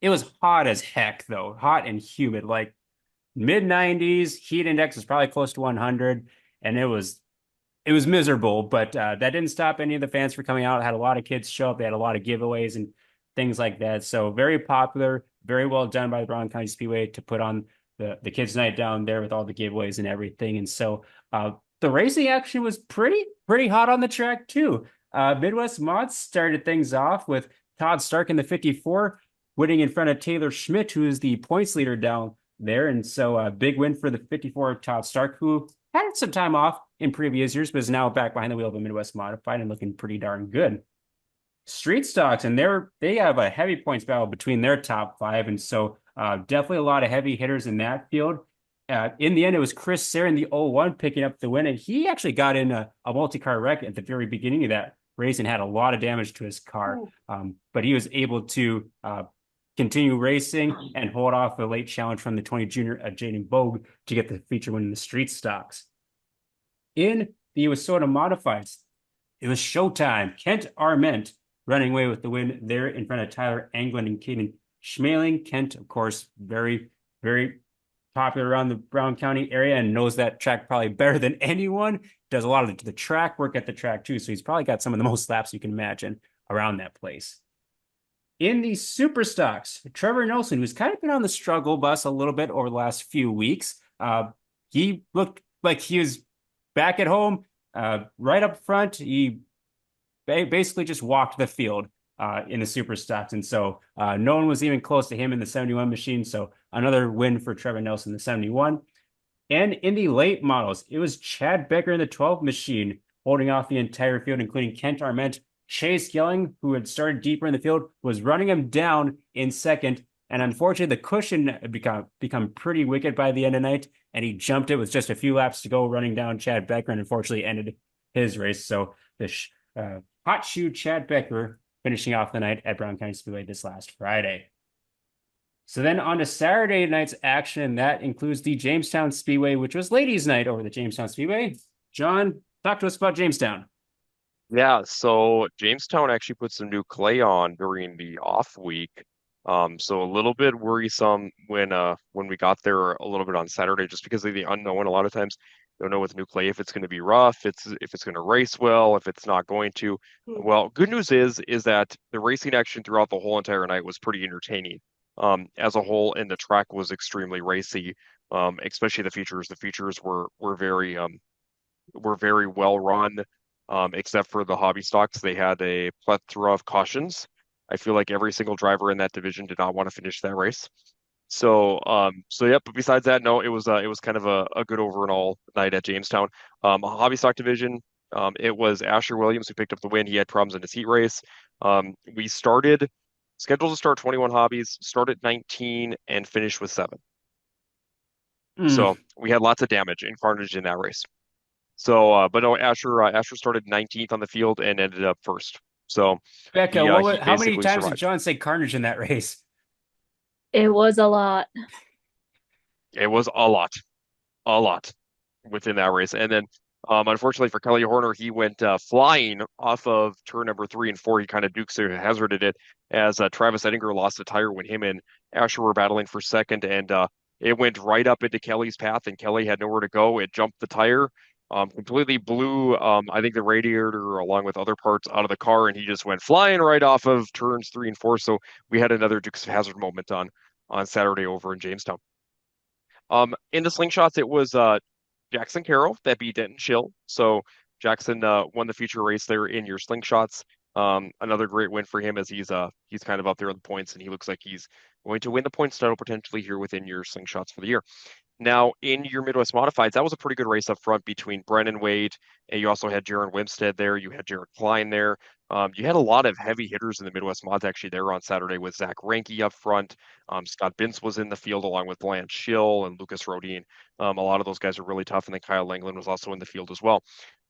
It was hot as heck, though, hot and humid, like mid 90s. Heat index was probably close to 100, and it was miserable, but that didn't stop any of the fans from coming out. It had a lot of kids show up. They had a lot of giveaways and things like that. So very popular, very well done by the Brown County Speedway to put on the kids' night down there with all the giveaways and everything. And so the racing action was pretty hot on the track too. Midwest Mods started things off with Todd Stark in the 54 winning in front of Taylor Schmidt, who is the points leader down there. And so a big win for the 54 Todd Stark, who had some time off in previous years, but is now back behind the wheel of a Midwest Modified and looking pretty darn good. Street Stocks, and they have a heavy points battle between their top five, and so definitely a lot of heavy hitters in that field. In the end, it was Chris Sayre in the 01 picking up the win, and he actually got in a multi-car wreck at the very beginning of that race and had a lot of damage to his car, but he was able to continue racing and hold off a late challenge from the 20 junior Jaden Bogue to get the feature win in the Street Stocks. In the Wissota Modifieds, it was showtime. Kent Arment running away with the win there in front of Tyler Anglin and Caden Schmaling. Kent, of course, very, very popular around the Brown County area and knows that track probably better than anyone. Does a lot of the track work at the track too, so he's probably got some of the most laps you can imagine around that place. In the Super Stocks, Trevor Nelson, who's kind of been on the struggle bus a little bit over the last few weeks, he looked like he was back at home, right up front. He basically just walked the field in the Super Stocks, and so no one was even close to him in the 71 machine. So another win for Trevor Nelson, the 71. And in the late models, it was Chad Becker in the 12 machine holding off the entire field, including Kent Arment. Chase Yelling, who had started deeper in the field, was running him down in second. And unfortunately, the cushion had become pretty wicked by the end of the night, and he jumped it with just a few laps to go, running down Chad Becker, and unfortunately ended his race. So the hot shoe Chad Becker finishing off the night at Brown County Speedway this last Friday. So then on to Saturday night's action, and that includes the Jamestown Speedway, which was ladies' night over the Jamestown Speedway. John, talk to us about Jamestown. Yeah, so Jamestown actually put some new clay on during the off week. So a little bit worrisome when we got there a little bit on Saturday, just because of the unknown. A lot of times you don't know with new clay if it's going to be rough, if it's going to race well, if it's not going to. Well, good news is that the racing action throughout the whole entire night was pretty entertaining. As a whole, and the track was extremely racy. Especially the features. The features were very well run. Except for the hobby stocks, they had a plethora of cautions. I feel like every single driver in that division did not want to finish that race. So yeah, but besides that, no, it was kind of a good overall night at Jamestown. Hobby stock division, it was Asher Williams who picked up the win. He had problems in his heat race. We scheduled to start 21 hobbies, started 19 and finished with 7. So we had lots of damage and carnage in that race. So, but no, Asher started 19th on the field and ended up first. So, Becca, how many times survived. did John say carnage in that race? It was a lot. It was a lot within that race. And then, unfortunately for Kelly Horner, he went flying off of turn number 3 and 4. He kind of hazarded it as Travis Ettinger lost a tire when him and Asher were battling for second, and it went right up into Kelly's path, and Kelly had nowhere to go. It jumped the tire. completely blew, I think the radiator along with other parts out of the car, and he just went flying right off of turns 3 and 4. So we had another Dukes of Hazzard moment on Saturday over in Jamestown. In the slingshots, it was Jackson Carroll that beat Denton Schill. So Jackson won the feature race there in your slingshots. Another great win for him as he's kind of up there on the points, and he looks like he's going to win the points title potentially here within your slingshots for the year. Now, in your Midwest Modifieds, that was a pretty good race up front between Brennan Wade, and you also had Jaron Wimstead there. You had Jared Klein there. You had a lot of heavy hitters in the Midwest Mods actually there on Saturday with Zach Ranke up front. Scott Bintz was in the field along with Blanche Schill and Lucas Rodin. A lot of those guys are really tough, and then Kyle Langland was also in the field as well.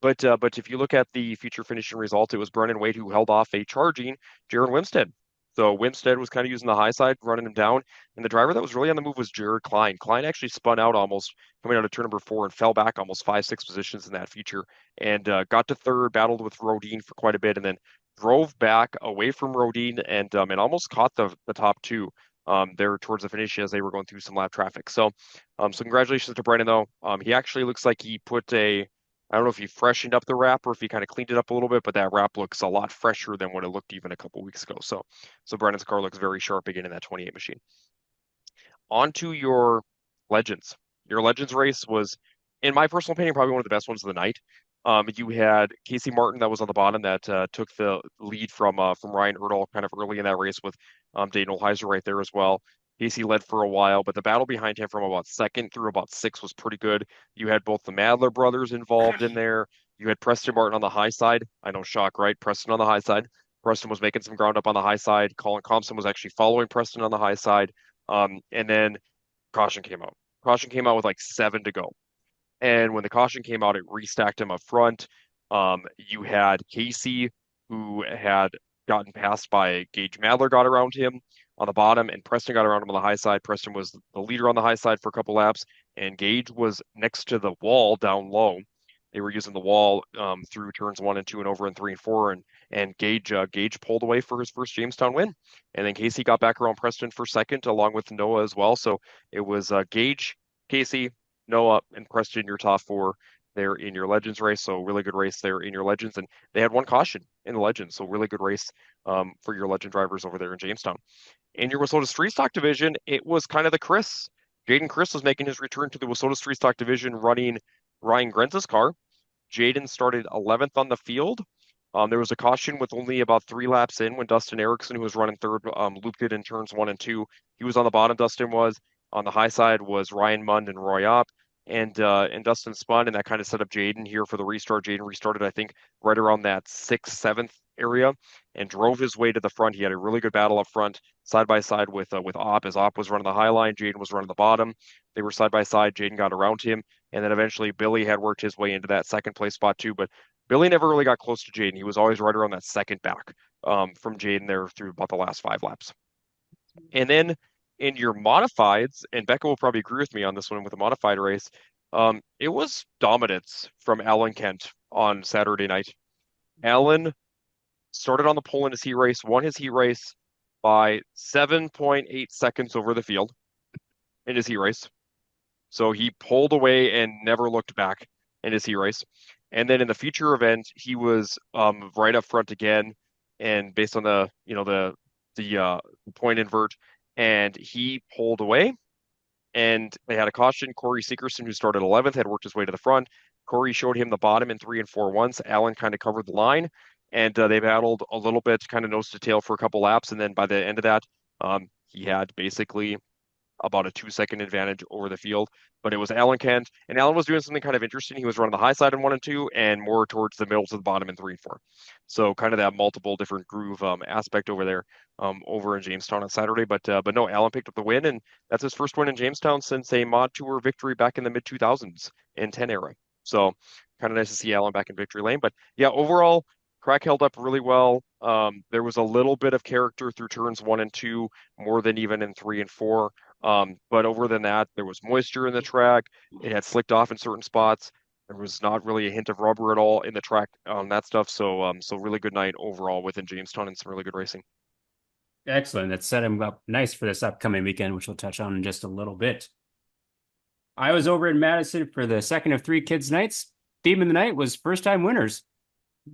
But if you look at the feature finishing result, it was Brennan Wade who held off a charging Jaron Wimstead. So Wimstead was kind of using the high side, running him down. And the driver that was really on the move was Jared Klein. Klein actually spun out almost coming out of turn number 4 and fell back almost 5-6 positions in that feature and got to third, battled with Rodin for quite a bit, and then drove back away from Rodin and almost caught the top two there towards the finish as they were going through some lap traffic. So congratulations to Brennan though. He actually looks like he put I don't know if he freshened up the wrap or if he kind of cleaned it up a little bit, but that wrap looks a lot fresher than what it looked even a couple weeks ago. So Brennan's car looks very sharp again in that 28 machine. On to your Legends. Your Legends race was, in my personal opinion, probably one of the best ones of the night. You had Casey Martin that was on the bottom that took the lead from Ryan Erdahl kind of early in that race with Daniel Heiser right there as well. Casey led for a while, but the battle behind him from about second through about 6 was pretty good. You had both the Madler brothers involved in there. You had Preston Martin on the high side. I know, shock, right? Preston on the high side. Preston was making some ground up on the high side. Colin Compson was actually following Preston on the high side. And then caution came out. Caution came out with like 7 to go. And when the caution came out, it restacked him up front. You had Casey, who had gotten passed by Gage Madler, got around him on the bottom, and Preston got around him on the high side. Preston was the leader on the high side for a couple laps, and Gage was next to the wall down low. They were using the wall through turns 1 and 2 and over in 3 and 4, and Gage pulled away for his first Jamestown win. And then Casey got back around Preston for second, along with Noah as well. So it was Gage, Casey, Noah, and Preston, your top 4 there in your Legends race. So really good race there in your Legends. And they had 1 caution in the Legends. So really good race for your Legend drivers over there in Jamestown. In your Wissota Street Stock division, it was kind of the Chris. Jaden Chris was making his return to the Wissota Street Stock division running Ryan Grenza's car. Jaden started 11th on the field. There was a caution with only about 3 laps in when Dustin Erickson, who was running third, looped it in turns 1 and 2. He was on the bottom, Dustin was. On the high side was Ryan Mund and Roy Opp. And Dustin spun, and that kind of set up Jaden here for the restart. Jaden restarted, I think, right around that 6th, 7th area and drove his way to the front. He had a really good battle up front, side by side with Opp, as Opp was running the high line, Jaden was running the bottom. They were side by side. Jaden got around him, and then eventually Billy had worked his way into that second place spot too. But Billy never really got close to Jaden. He was always right around that second back from Jaden there through about the last 5 laps. And then in your modifieds, and Becca will probably agree with me on this one with the modified race, it was dominance from Alan Kent on Saturday night. Alan started on the pole in his heat race, won his heat race by 7.8 seconds over the field in his heat race. So he pulled away and never looked back in his heat race. And then in the feature event, he was right up front again, and based on the point invert, and he pulled away. And they had a caution. Corey Seekerson, who started 11th, had worked his way to the front. Corey showed him the bottom in 3 and 4 once. Alan kind of covered the line, and they battled a little bit, kind of nose to tail for a couple laps. And then by the end of that, he had basically about a 2-second advantage over the field. But it was Alan Kent, and Alan was doing something kind of interesting. He was running the high side in 1 and 2 and more towards the middle to the bottom in 3 and 4. So kind of that multiple different groove aspect over there over in Jamestown on Saturday. But no, Alan picked up the win, and that's his first win in Jamestown since a Mod Tour victory back in the mid-2000s in 10 era. So kind of nice to see Alan back in victory lane. But yeah, overall, track held up really well. There was a little bit of character through turns 1 and 2, more than even in 3 and 4. But over than that, there was moisture in the track. It had slicked off in certain spots. There was not really a hint of rubber at all in the track on that stuff. So really good night overall within Jamestown and some really good racing. Excellent. That set him up nice for this upcoming weekend, which we'll touch on in just a little bit. I was over in Madison for the second of 3 kids' nights. theme of the night was first-time winners.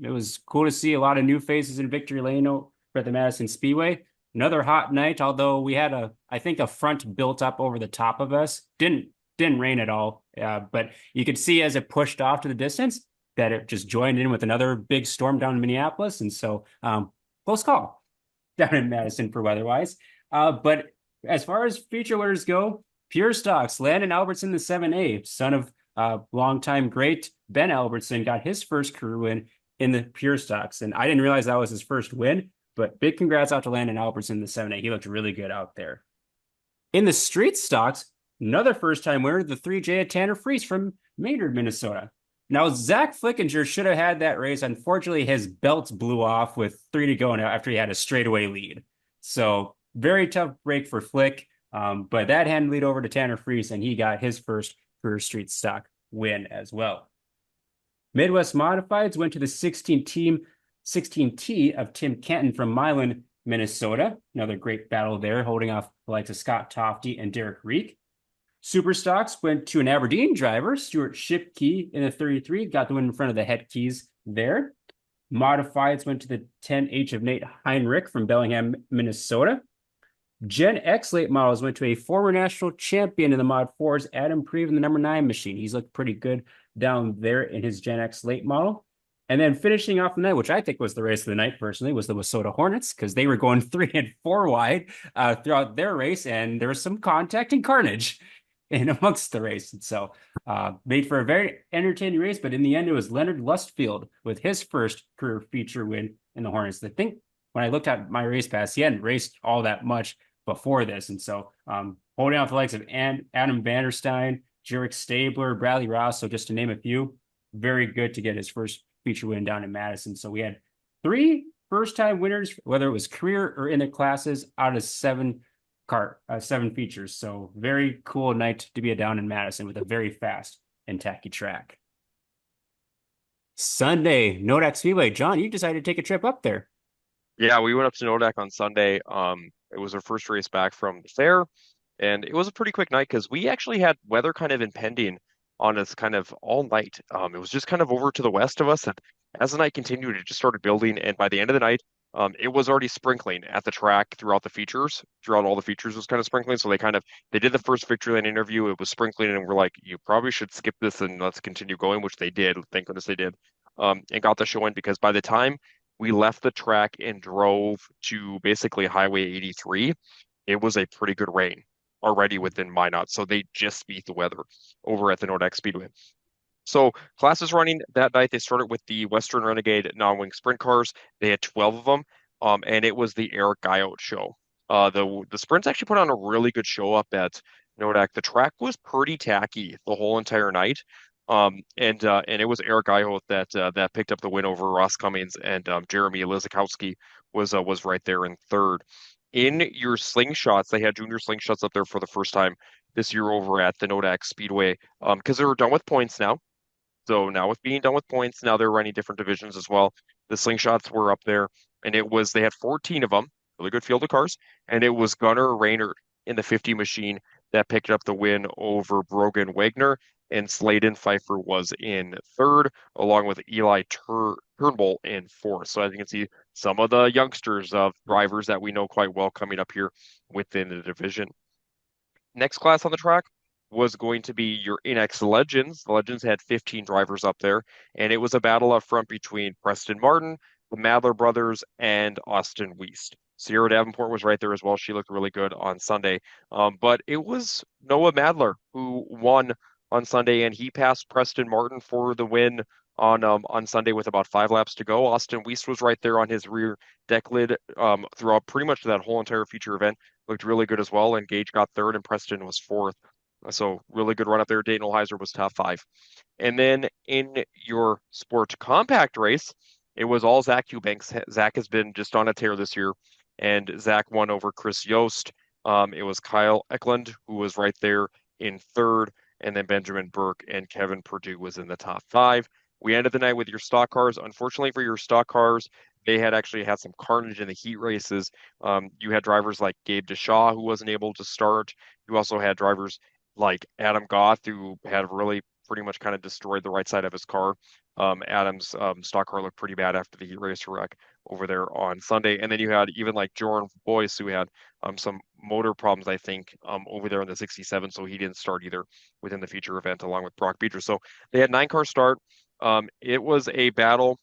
It was cool to see a lot of new faces in victory lane over at the Madison Speedway. Another hot night, although we had I think a front built up over the top of us. Didn't rain at all, but you could see as it pushed off to the distance that it just joined in with another big storm down in Minneapolis, and so close call down in Madison for weather-wise. But as far as feature winners go, pure stocks, Landon Albertson, the 7A, son of longtime great Ben Albertson, got his first career win in the pure stocks. And I didn't realize that was his first win, but big congrats out to Landon Albertson in the 7A. He looked really good out there. In the street stocks, another first-time winner, the 3J at Tanner Freese from Maynard, Minnesota. Now, Zach Flickinger should have had that race. Unfortunately, his belts blew off with 3 to go now after he had a straightaway lead. So very tough break for Flick, but that handed lead over to Tanner Freese, and he got his first career street stock win as well. Midwest Modifieds went to the 16T of Tim Kenton from Milan, Minnesota. Another great battle there, holding off the likes of Scott Tofty and Derek Reek. Super Stocks went to an Aberdeen driver, Stuart Shipkey in the 33, got the win in front of the Het Keys there. Modifieds went to the 10H of Nate Heinrich from Bellingham, Minnesota. Gen X late models went to a former national champion in the Mod 4s, Adam Preve in the number 9 machine. He's looked pretty good down there in his Gen X late model. And then finishing off the night, which I think was the race of the night personally, was the Wissota Hornets, because they were going 3 and 4 wide throughout their race, and there was some contact and carnage in amongst the race. And so made for a very entertaining race, but in the end, it was Leonard Lustfield with his first career feature win in the Hornets. I think when I looked at my race pass, he hadn't raced all that much before this. And so holding off the likes of Adam Vanderstein, Jerick Stabler, Bradley Ross, so just to name a few, very good to get his first feature win down in Madison. So we had 3 first-time winners, whether it was career or in their classes, out of 7 features. So very cool night to be down in Madison with a very fast and tacky track. Sunday, Nodak Speedway. John, you decided to take a trip up there. Yeah, we went up to Nodak on Sunday. It was our first race back from the fair, and it was a pretty quick night because we actually had weather kind of impending on us kind of all night. It was just kind of over to the west of us, and as the night continued, it just started building, and by the end of the night, it was already sprinkling at the track throughout all the features was kind of sprinkling. So they did the first victory lane interview. It was sprinkling, and we're like, you probably should skip this and let's continue going, which they did. Thank goodness they did. And got the show in because by the time we left the track and drove to basically Highway 83, it was a pretty good rain already within Minot. So they just beat the weather over at the Nodak Speedway. So classes running that night, they started with the Western Renegade non-wing sprint cars. They had 12 of them, and it was the Eric Guyot show. The sprints actually put on a really good show up at Nodak. The track was pretty tacky the whole entire night, and it was Eric Guyot that picked up the win over Ross Cummings, and Jeremy Lizakowski was right there in third. In your slingshots, they had junior slingshots up there for the first time this year over at the Nodak Speedway because they were done with points now. So now with being done with points, now they're running different divisions as well. The slingshots were up there, and they had 14 of them, really good field of cars, and it was Gunnar Raynard in the 50 machine that picked up the win over Brogan Wagner, and Sladen Pfeiffer was in third, along with Eli Turnbull in fourth. So I think you can see some of the youngsters of drivers that we know quite well coming up here within the division. Next class on the track was going to be your NX Legends. The Legends had 15 drivers up there, and it was a battle up front between Preston Martin, the Madler brothers, and Austin Wiest. Sierra Davenport was right there as well. She looked really good on Sunday. But it was Noah Madler who won on Sunday, and he passed Preston Martin for the win on Sunday with about 5 laps to go. Austin Wiest was right there on his rear deck lid throughout pretty much that whole entire feature event. Looked really good as well, and Gage got third, and Preston was fourth. So really good run up there. Dayton Olheiser was top 5. And then in your sport compact race, it was all Zach Eubanks. Zach has been just on a tear this year, and Zach won over Chris Yost. It was Kyle Eklund who was right there in third, and then Benjamin Burke and Kevin Perdue was in the top 5. We ended the night with your stock cars. Unfortunately for your stock cars, they had actually had some carnage in the heat races. You had drivers like Gabe Deshaw who wasn't able to start. You also had drivers like Adam Goth, who had a really pretty much kind of destroyed the right side of his car. Adam's stock car looked pretty bad after the heat racer wreck over there on Sunday. And then you had even like Jordan Boyce, who had some motor problems, I think, over there in the 67. So he didn't start either within the feature event along with Brock Beecher. So they had 9-car start. It was a battle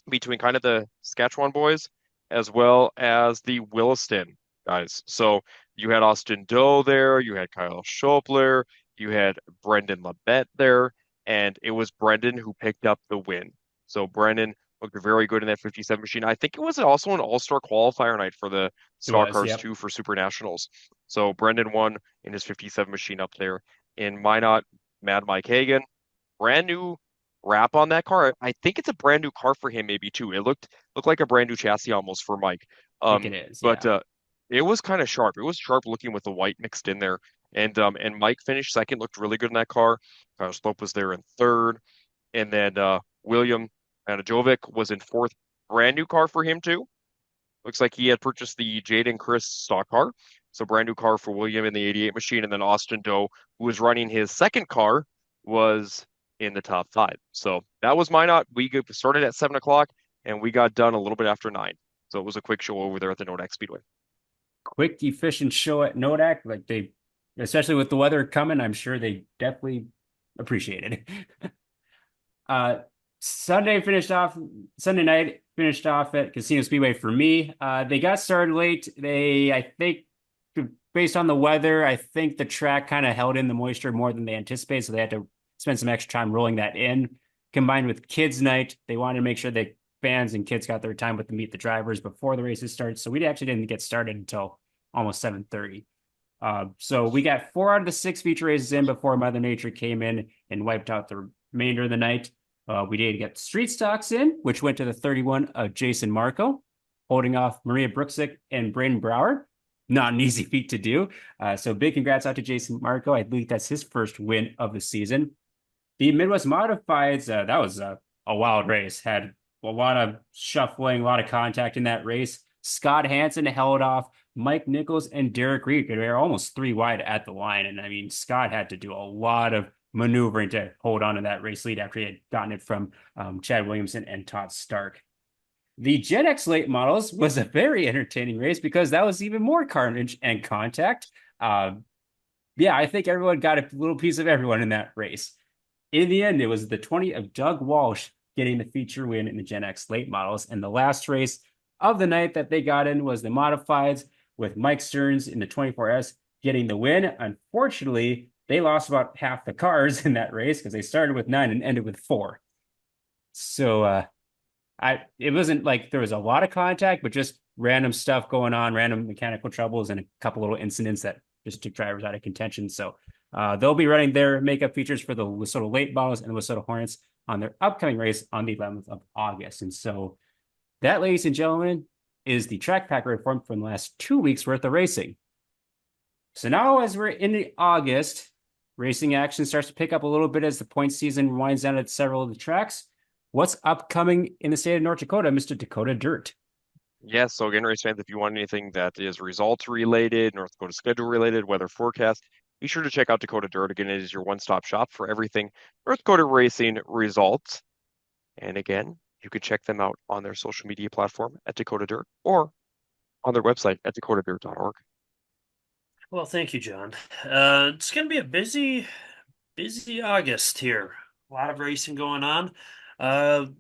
between kind of the Saskatchewan boys as well as the Williston guys. So you had Austin Doe there, you had Kyle Schopler, you had Brendan Labette there, and it was Brendan who picked up the win. So Brendan looked very good in that 57 machine. I think it was also an all-star qualifier night for the stock cars yep. too for Super Nationals. So Brendan won in his 57 machine up there. In Minot, Mad Mike Hagan, brand new wrap on that car. I think it's a brand new car for him, maybe too. It looked like a brand new chassis almost for Mike. I think it is, But yeah. it was kind of sharp. It was sharp looking with the white mixed in there. And Mike finished second, looked really good in that car. Slope was there in third. And then William Anajovic was in fourth. Brand new car for him too. Looks like he had purchased the Jaden Chris stock car. So brand new car for William in the 88 machine. And then Austin Doe, who was running his second car, was in the top 5. So that was Minot. We started at 7 o'clock and we got done a little bit after 9. So it was a quick show over there at the Nodak Speedway. Quick, efficient show at Nodak. Like they, especially with the weather coming, I'm sure they definitely appreciated it. Sunday night finished off at Casino Speedway for me. They got started late. I think, based on the weather, I think the track kind of held in the moisture more than they anticipated, so they had to spend some extra time rolling that in. Combined with kids' night, they wanted to make sure that fans and kids got their time with to meet the drivers before the races start. So we actually didn't get started until almost 7:30. So we got 4 out of the 6 feature races in before Mother Nature came in and wiped out the remainder of the night. We did get street stocks in, which went to the 31 of Jason Marco, holding off Maria Brooksick and Braden Brower. Not an easy feat to do. So big congrats out to Jason Marco. I believe that's his first win of the season. The Midwest Modifieds, that was a wild race. Had a lot of shuffling, a lot of contact in that race. Scott Hansen held off Mike Nichols and Derek Reed. They were almost 3 wide at the line. And I mean, Scott had to do a lot of maneuvering to hold on to that race lead after he had gotten it from Chad Williamson and Todd Stark. The Gen X late models was a very entertaining race because that was even more carnage and contact. Yeah, I think everyone got a little piece of everyone in that race. In the end, it was the 20 of Doug Walsh getting the feature win in the Gen X late models. And the last race of the night that they got in was the Modifieds with Mike Stearns in the 24S getting the win. Unfortunately, they lost about half the cars in that race because they started with 9 and ended with 4. So it wasn't like there was a lot of contact, but just random stuff going on, random mechanical troubles, and a couple little incidents that just took drivers out of contention. So they'll be running their makeup features for the Lesotho Late Models and the Lesotho Hornets on their upcoming race on the 11th of August. And so that, ladies and gentlemen, is the track pack reform from the last 2 weeks worth of racing. So now as we're in August, racing action starts to pick up a little bit as the point season winds down at several of the tracks. What's upcoming in the state of North Dakota, Mr. Dakota Dirt? Yes, so again, race fans, if you want anything that is results related, North Dakota schedule related, weather forecast, be sure to check out Dakota Dirt. Again, it is your one-stop shop for everything North Dakota racing results. And again, you can check them out on their social media platform at Dakota Dirt or on their website at dakotadirt.org. Well, thank you, John. It's going to be a busy August here. A lot of racing going on.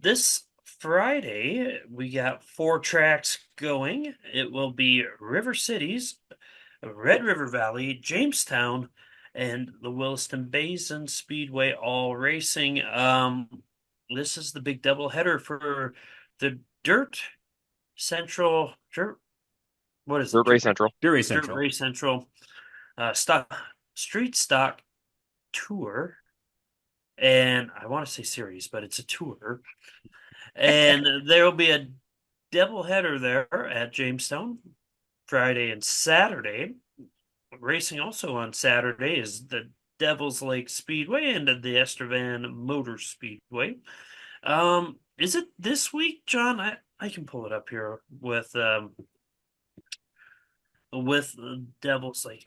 This Friday, we got 4 tracks going. It will be River Cities, Red River Valley, Jamestown, and the Williston Basin Speedway all racing. This is the big doubleheader for the Dirt Central. What is it? Dirt Race Central. Dirt Race Dirt Central. Race Central. Street Stock Tour. And I want to say series, but it's a tour. And there will be a doubleheader there at Jamestown, Friday and Saturday. Racing also on Saturday is the Devil's Lake Speedway and the Estevan Motor Speedway. Is it this week, John? I can pull it up here with Devil's Lake.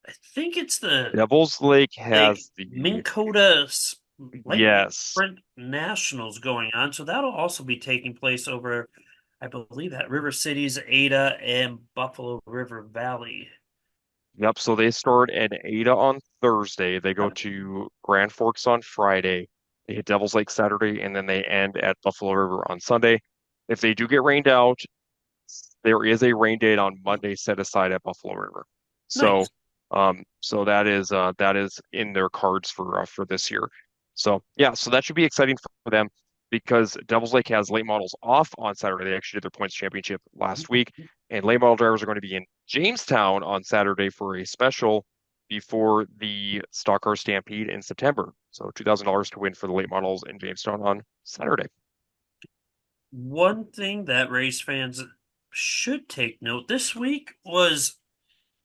I think it's the Devil's Lake has the Dakotah Lightning yes. Sprint Nationals going on. So that'll also be taking place over, I believe, at River Cities, Ada, and Buffalo River Valley. Yep. So they start at Ada on Thursday. They go to Grand Forks on Friday. They hit Devil's Lake Saturday, and then they end at Buffalo River on Sunday. If they do get rained out, there is a rain date on Monday set aside at Buffalo River. So, Nice. so that is in their cards for this year. So yeah, so that should be exciting for them because Devils Lake has late models off on Saturday. They actually did their points championship last week, and late model drivers are going to be in Jamestown on Saturday for a special before the Stock Car Stampede in September. So $2,000 to win for the late models in Jamestown on Saturday. One thing that race fans should take note this week was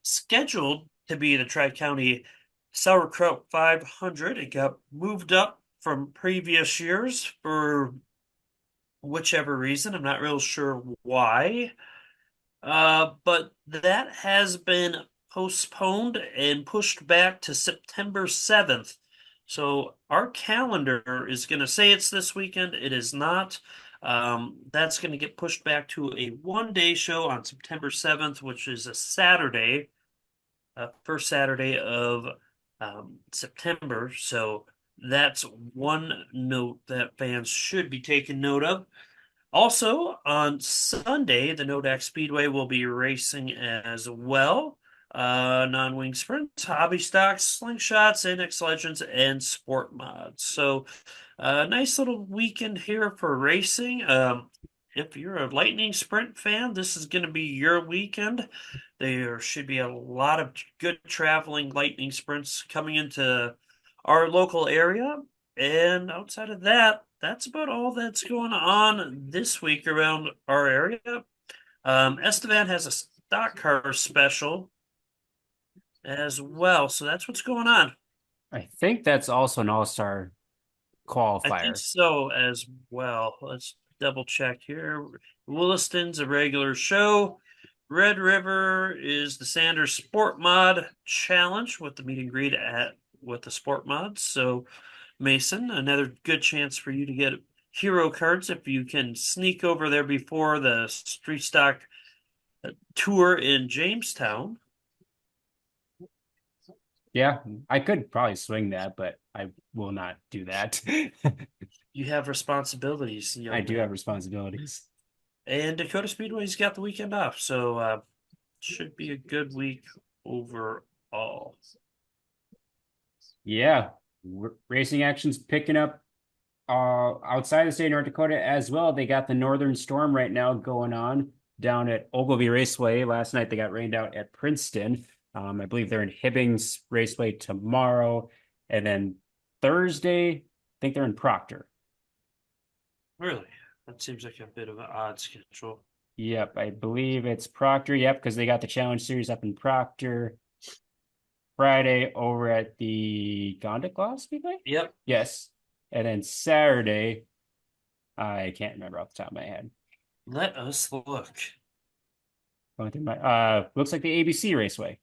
scheduled to be the Tri-County Sauerkraut 500. It got moved up from previous years for whichever reason. I'm not real sure why. But that has been postponed and pushed back to September 7th. So our calendar is going to say it's this weekend. It is not. That's going to get pushed back to a one-day show on September 7th, which is a Saturday, first Saturday of September. So that's one note that fans should be taking note of. Also, on Sunday, the Nodak Speedway will be racing as well. Non-wing sprints, hobby stocks, slingshots, NX Legends, and sport mods. So, nice little weekend here for racing. If you're a Lightning Sprint fan, this is going to be your weekend. There should be a lot of good traveling Lightning Sprints coming into our local area. And outside of that, that's about all that's going on this week around our area. Estevan has a stock car special as well. So that's what's going on. I think that's also an all-star I think qualifier. so as well. Let's double check here. Williston's a regular show. Red River is the Sanders Sport Mod Challenge with the meet and greet at with the Sport Mods. So Mason, another good chance for you to get hero cards if you can sneak over there before the street stock tour in Jamestown. Yeah, I could probably swing that, but I will not do that. You have responsibilities, I do man. have responsibilities. And Dakota Speedway's got the weekend off, so should be a good week overall. Yeah, racing action's picking up outside the state of North Dakota as well. They got the Northern Storm right now going on down at Ogilvie Raceway. Last night they got rained out at Princeton. I believe they're in Hibbings Raceway tomorrow. And then Thursday, I think they're in Proctor. Really? That seems like a bit of an odd schedule. Yep, I believe it's Proctor. Yep, because they got the Challenge Series up in Proctor. Friday over at the Dacotah Speedway? Yep. Yes. And then Saturday, I can't remember off the top of my head. Let us look. Going through my looks like the ABC Raceway.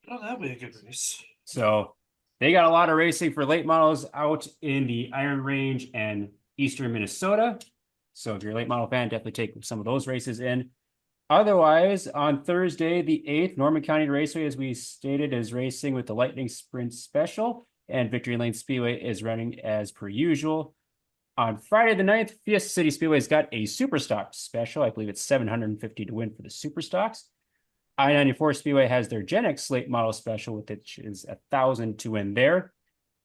Oh, that'll be a good race. So they got a lot of racing for late models out in the Iron Range and Eastern Minnesota. So if you're a late model fan, definitely take some of those races in. Otherwise, on Thursday, the 8th, Norman County Raceway, as we stated, is racing with the Lightning Sprint Special, and Victory Lane Speedway is running as per usual. On Friday the 9th, Fiesta City Speedway's got a Superstock Special. I believe it's $750 to win for the Superstocks. I-94 Speedway has their Gen X late model special, which is $1,000 to win there.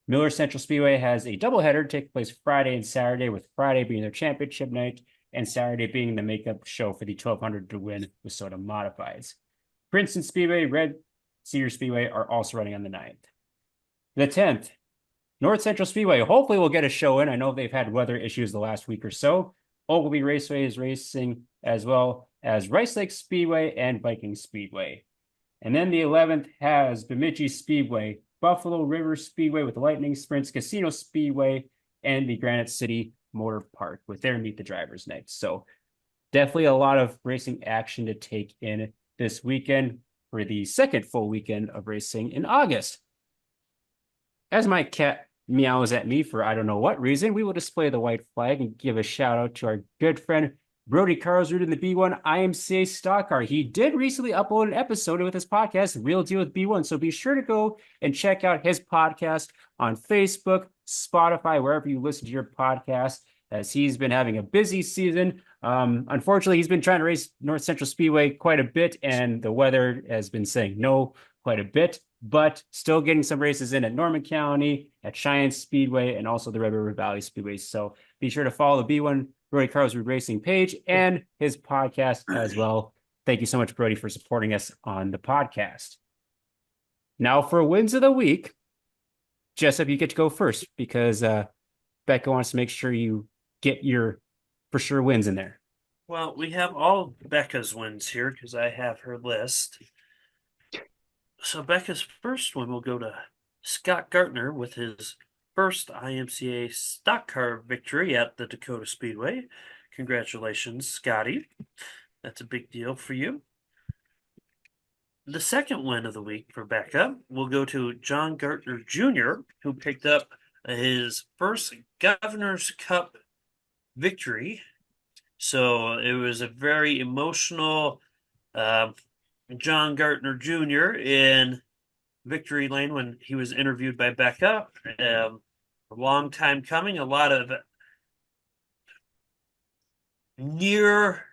Miller Central Speedway has a doubleheader taking place Friday and Saturday, with Friday being their championship night and Saturday being the makeup show for the 1200 to win with Soda Modifieds. Princeton Speedway, Red Cedar Speedway are also running on the 9th. The 10th, North Central Speedway. Hopefully we'll get a show in. I know they've had weather issues the last week or so. Ogilvie Raceway is racing as well as Rice Lake Speedway and Viking Speedway. And then the 11th has Bemidji Speedway, Buffalo River Speedway with the Lightning Sprints, Casino Speedway, and the Granite City Motor Park with their Meet the Drivers night. So definitely a lot of racing action to take in this weekend. for the second full weekend of racing in August. As my cat meows at me for I don't know what reason, we will display the white flag and give a shout out to our good friend Brody Carlsrud in the B1 IMCA stock car. He did recently upload an episode with his podcast, Real Deal with B1. So be sure to go and check out his podcast on Facebook, Spotify, wherever you listen to your podcast, as he's been having a busy season. Unfortunately, he's been trying to race North Central Speedway quite a bit, and the weather has been saying no quite a bit, but still getting some races in at Norman County, at Cheyenne Speedway, and also the Red River Valley Speedway. So be sure to follow the B1 Brody Carlsrud Racing page and his podcast as well. Thank you so much, Brody, for supporting us on the podcast. Now for wins of the week, Jessup, you get to go first because Becca wants to make sure you get your for sure wins in there. Well, we have all Becca's wins here because I have her list. So Becca's first one will go to Scott Gartner with his first IMCA stock car victory at the Dacotah Speedway. Congratulations, Scotty. That's a big deal for you. The second win of the week for Becca will go to John Gartner Jr., who picked up his first Governor's Cup victory. So it was a very emotional John Gartner Jr. in victory lane when he was interviewed by Becca. A long time coming, a lot of near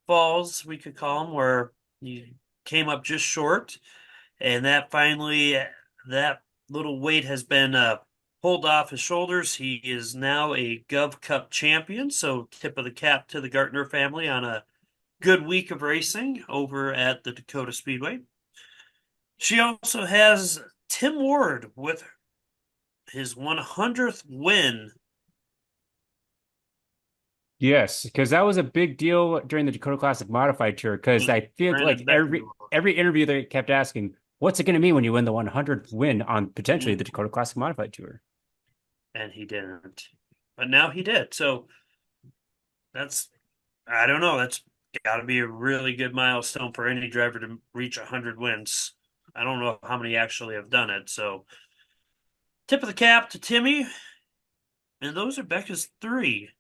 falls, we could call them, where he came up just short. And that finally, that little weight has been pulled off his shoulders. He is now a Gov Cup champion. So tip of the cap to the Gartner family on a good week of racing over at the Dakotah Speedway. She also has Tim Ward with his 100th win. Yes, because that was a big deal during the Dakota Classic Modified Tour. Because I feel like every interview they kept asking, "What's it going to mean when you win the 100th win on potentially the Dakota Classic Modified Tour?" And he didn't, but now he did. So that's, I don't know. That's got to be a really good milestone for any driver to reach 100 wins. I don't know how many actually have done it. So tip of the cap to Timmy. And those are Becca's 3.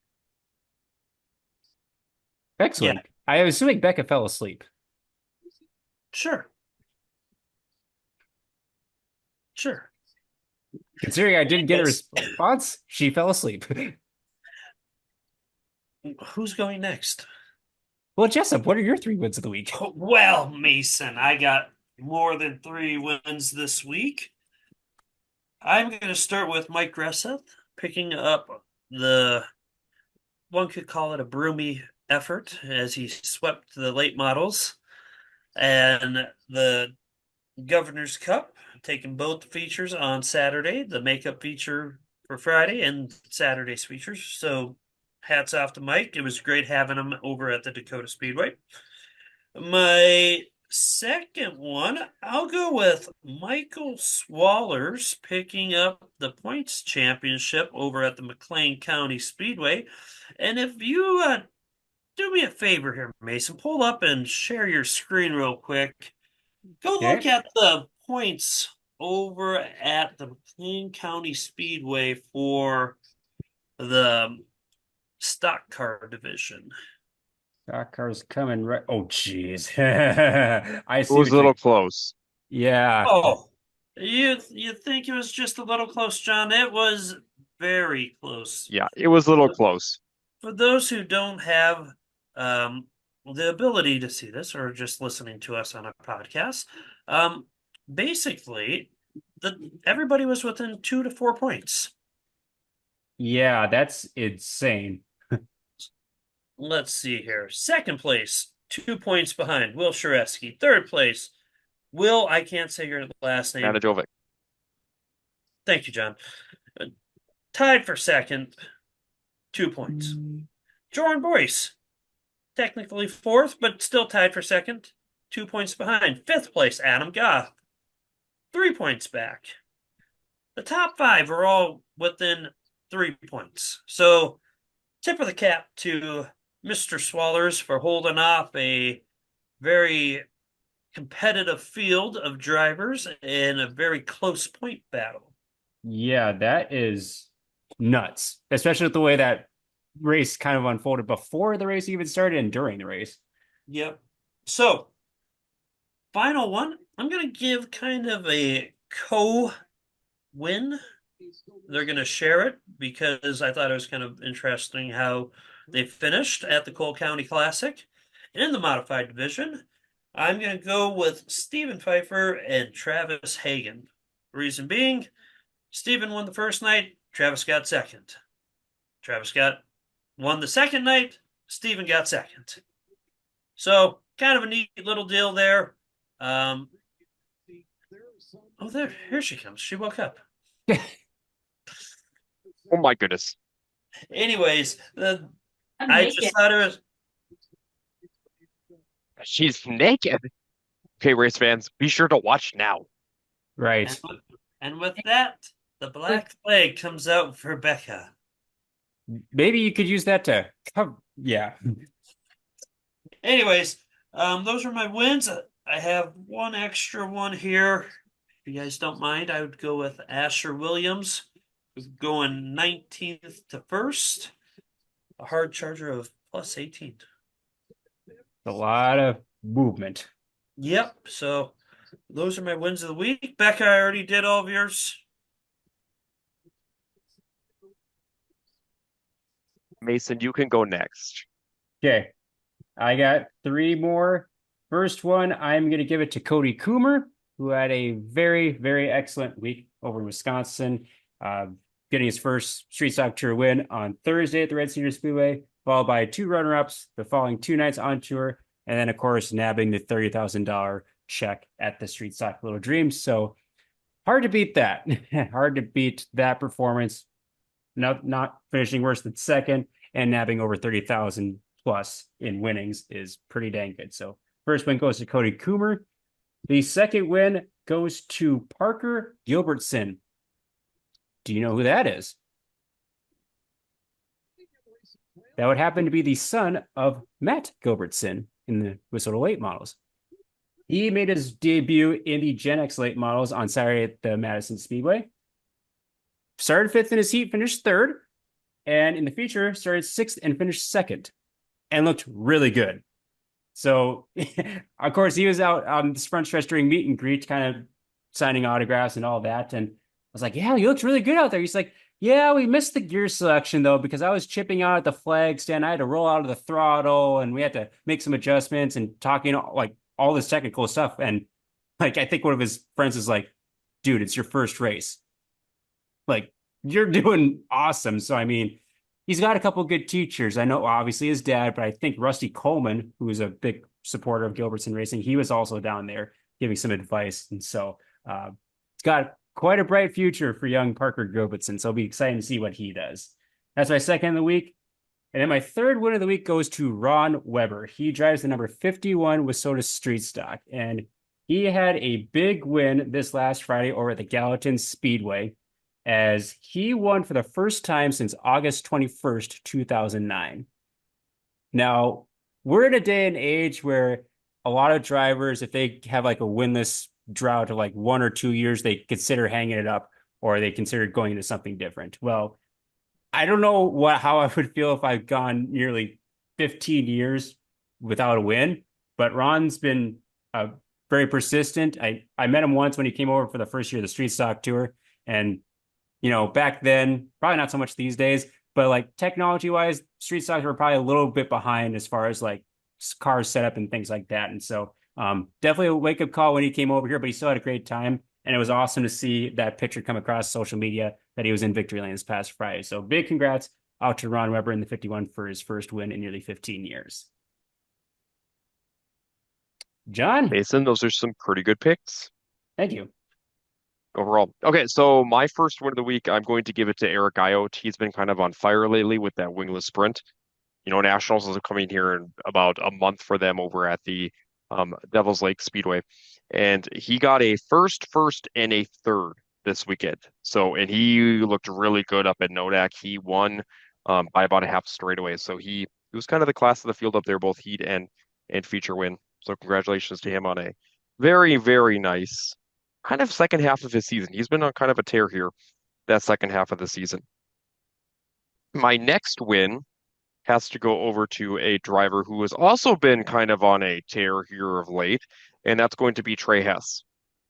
Excellent. Yeah. I was assuming Becca fell asleep. Sure. Considering I didn't get a response, she fell asleep. Who's going next? Well, Jessup, what are your 3 wins of the week? Well, Mason, I got more than 3 wins this week. I'm going to start with Mike Gresseth, picking up the, one could call it a broomy effort as he swept the late models and the Governor's Cup, taking both features on Saturday, the makeup feature for Friday and Saturday's features. So hats off to Mike. It was great having him over at the Dakotah Speedway. My second one, I'll go with Michael Swallers picking up the points championship over at the McLean County Speedway. And if you do me a favor here, Mason, pull up and share your screen real quick. Go look at the points over at the McLean County Speedway for the stock car division. Stock car's coming right. Oh, jeez. I see. It was a little close. Yeah. Oh, you think it was just a little close, John? It was very close. Yeah, it was a little close. For those who don't have the ability to see this or just listening to us on a podcast, basically, everybody was within 2 to 4 points. Yeah, that's insane. Let's see here. Second place, 2 points behind Will Shareski. Third place, Will, I can't say your last name. Manajovic. Thank you, John. Tied for second, 2 points. Jordan Boyce, technically fourth, but still tied for second, 2 points behind. Fifth place, Adam Goff, 3 points back. The top 5 are all within 3 points. So, tip of the cap to Mr. Swallers for holding off a very competitive field of drivers and a very close point battle. Yeah, that is nuts, especially with the way that race kind of unfolded before the race even started and during the race. Yep. So, final one, I'm going to give kind of a co-win. They're going to share it because I thought it was kind of interesting how they finished at the Cole County Classic. In the modified division, I'm going to go with Stephen Pfeiffer and Travis Hagan. Reason being, Stephen won the first night, Travis got second. Travis won the second night, Stephen got second. So, kind of a neat little deal there. Oh, here she comes. She woke up. Oh my goodness. Anyways, I just thought it was. She's naked. Okay, race fans, be sure to watch now. Right. And with that, the black flag comes out for Becca. Maybe you could use that to cover. Yeah. Anyways, those are my wins. I have one extra one here. If you guys don't mind, I would go with Asher Williams, going 19th to 1st. A hard charger of plus 18. A lot of movement. Yep. So those are my wins of the week. Becca, I already did all of yours. Mason, you can go next. Okay. I got three more. First one, I'm going to give it to Cody Coomer, who had a very, very excellent week over in Wisconsin, getting his first Street Stock Tour win on Thursday at the Red Cedar Speedway, followed by two runner-ups the following two nights on tour, and then, of course, nabbing the $30,000 check at the Street Stock Little Dreams. So hard to beat that. Hard to beat that performance. Not finishing worse than second and nabbing over 30,000 plus in winnings is pretty dang good. So first win goes to Cody Coomer. The second win goes to Parker Gilbertson. Do you know who that is? That would happen to be the son of Matt Gilbertson in the Whistle Late models. He made his debut in the Gen X late models on Saturday at the Madison Speedway. Started fifth in his heat, finished third. And in the feature, started sixth and finished second. And looked really good. So, of course, he was out on this front stretch during meet and greet, kind of signing autographs and all that. And I was like, yeah, he looks really good out there. He's like, yeah, we missed the gear selection, though, because I was chipping out at the flag stand. I had to roll out of the throttle, and we had to make some adjustments and talking like all this technical stuff. And like, I think one of his friends is like, dude, it's your first race. Like, you're doing awesome. So, I mean, he's got a couple of good teachers. I know, obviously, his dad, but I think Rusty Coleman, who is a big supporter of Gilbertson Racing, he was also down there giving some advice. And so it's got quite a bright future for young Parker Gilbertson. So it'll be exciting to see what he does. That's my second of the week. And then my third win of the week goes to Ron Weber. He drives the number 51 Wissota Street Stock. And he had a big win this last Friday over at the Gallatin Speedway, as he won for the first time since August 21st, 2009. Now, we're in a day and age where a lot of drivers, if they have like a winless drought of like 1 or 2 years, they consider hanging it up or they consider going into something different. Well, I don't know how I would feel if I've gone nearly 15 years without a win, but Ron's been very persistent. I met him once when he came over for the first year of the Street Stock Tour, and you know, back then, probably not so much these days, but like technology wise, street stocks were probably a little bit behind as far as like cars setup and things like that. And so definitely a wake up call when he came over here, but he still had a great time. And it was awesome to see that picture come across social media that he was in victory lane this past Friday. So big congrats out to Ron Weber in the 51 for his first win in nearly 15 years. John? Mason, those are some pretty good picks Thank you. overall. Okay, so my first win of the week, I'm going to give it to Eric Iote. He's been kind of on fire lately with that wingless sprint. You know, Nationals is coming here in about a month for them over at the Devil's Lake Speedway. And he got a first, and a third this weekend. So, and he looked really good up at Nodak. He won by about a half straightaway. So he was kind of the class of the field up there, both heat and feature win. So congratulations to him on a Very, very nice. Kind of second half of his season. He's been on kind of a tear here, that second half of the season. My next win has to go over to a driver who has also been kind of on a tear here of late, and that's going to be Trey Hess.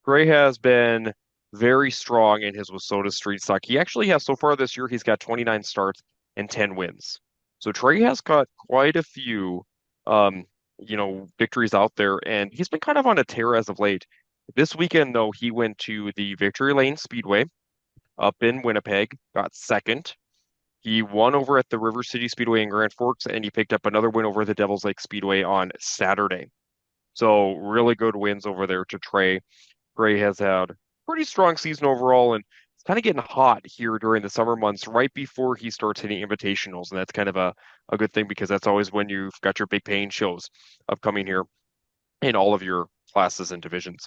Trey has been very strong in his Wissota Street Stock. He actually has so far this year, he's got 29 starts and 10 wins. So Trey has got quite a few, um, victories out there, and he's been kind of on a tear as of late. This weekend, though, he went to the Victory Lane Speedway up in Winnipeg, got second. He won over at the River City Speedway in Grand Forks, and he picked up another win over the Devil's Lake Speedway on Saturday. So really good wins over there to Trey. Trey has had a pretty strong season overall, and it's kind of getting hot here during the summer months, right before he starts hitting invitationals, and that's kind of a good thing because that's always when you've got your big paying shows upcoming here in all of your classes and divisions.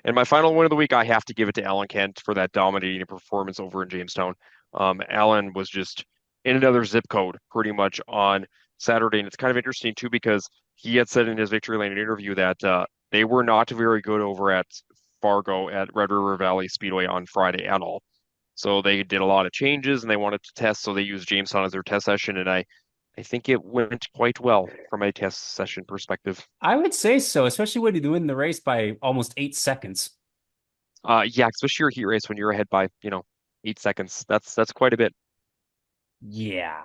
And my final win of the week, I have to give it to Alan Kent for that dominating performance over in Jamestown. Alan was just in another zip code pretty much on Saturday. And it's kind of interesting too, because he had said in his Victory Lane interview that they were not very good over at Fargo at Red River Valley Speedway on Friday at all. So they did a lot of changes and they wanted to test. So they used Jamestown as their test session. And I think it went quite well from a test session perspective. I would say so, especially when you win the race by almost 8 seconds. Yeah, especially your heat race when you're ahead by, 8 seconds. That's quite a bit. Yeah.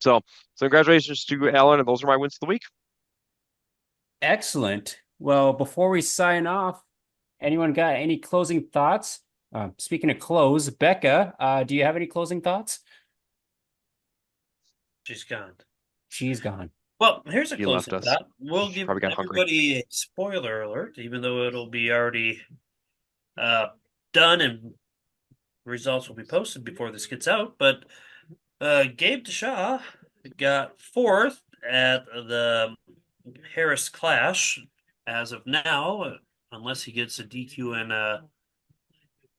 So congratulations to Alan, and those are my wins of the week. Excellent. Well, before we sign off, anyone got any closing thoughts? Speaking of close, Becca, do you have any closing thoughts? She's gone. She's gone. Well, here's a He left closing us. thought. We'll She give probably got hungry. everybody a spoiler alert, even though it'll be already done and results will be posted before this gets out. But Gabe Deshaw got fourth at the Harris Clash as of now, unless he gets a DQ in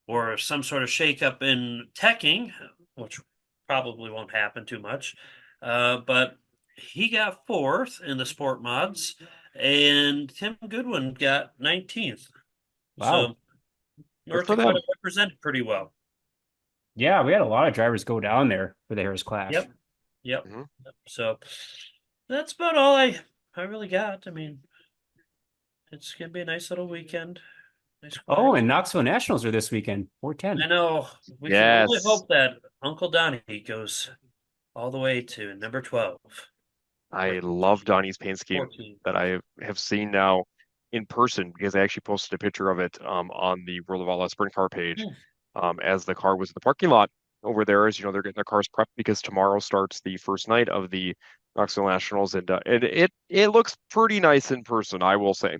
or some sort of shakeup in teching, which probably won't happen too much. But he got fourth in the sport mods, and Tim Goodwin got 19th. Wow. So North for Dakota them. represented pretty well. Yeah, we had a lot of drivers go down there for the Harris Clash. Yep. Mhm. So that's about all I really got. I mean, it's gonna be a nice little weekend. Nice Oh, quiet. and Knoxville Nationals are this weekend, I 410. know we can only Yes. hope that Uncle Donnie goes all the way to number 12. I love Donnie's paint scheme 14. that I have seen now in person because I actually posted a picture of it on the World of Outlaw Sprint Car page as the car was in the parking lot over there. As you know, they're getting their cars prepped because tomorrow starts the first night of the Knoxville Nationals, and it looks pretty nice in person, I will say.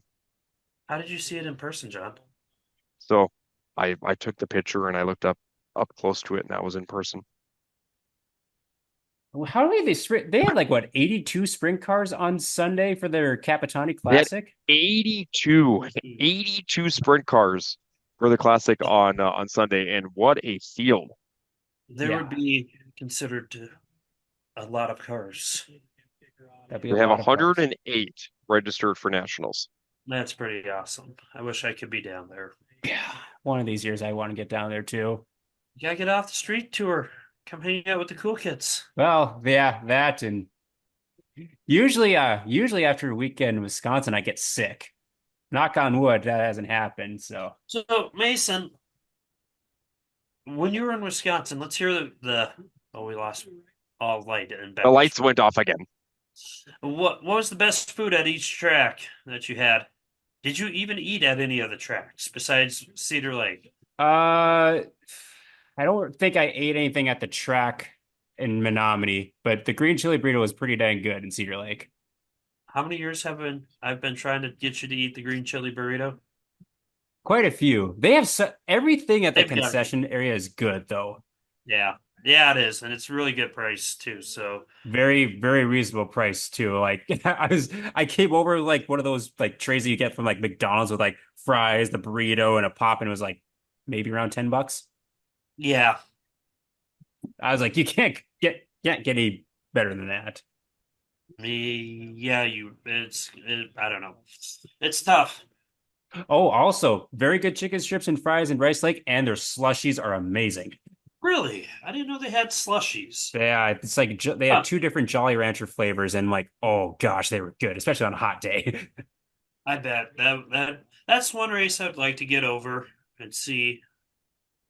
How did you see it in person, John? So I took the picture and I looked up close to it, and that was in person. How do they had like what 82 sprint cars on Sunday for their Capitani They had Classic? 82 sprint cars for the classic on Sunday, and what a field! There Yeah. would be considered a lot of cars. That'd be We a have lot of cars. 108 registered for nationals. That's pretty awesome. I wish I could be down there. Yeah. One of these years I want to get down there too. You gotta get off the street tour. Come hang out with the cool kids. Well, yeah, that and usually after a weekend in Wisconsin I get sick. Knock on wood, that hasn't happened. So So Mason, when you were in Wisconsin, let's hear we lost all light and The lights went off again. What was the best food at each track that you had? Did you even eat at any of the tracks besides Cedar Lake? I don't think I ate anything at the track in Menominee, but the green chili burrito was pretty dang good in Cedar Lake. How many years I've been trying to get you to eat the green chili burrito? Quite a few. They have everything at the They've got- concession area is good though. Yeah, it is, and it's really good price too. So Very, very reasonable price too. Like I came over like one of those like trays that you get from like McDonald's with like fries, the burrito, and a pop, and it was like maybe around $10. yeah, I was like, you can't get any better than that. I don't know. It's tough. Oh, also, very good chicken strips and fries in Rice Lake, and their slushies are amazing. Really? I didn't know they had slushies. Yeah, it's like they had Huh. two different Jolly Rancher flavors, and like, oh gosh, they were good, especially on a hot day. I bet that's one race I'd like to get over and see.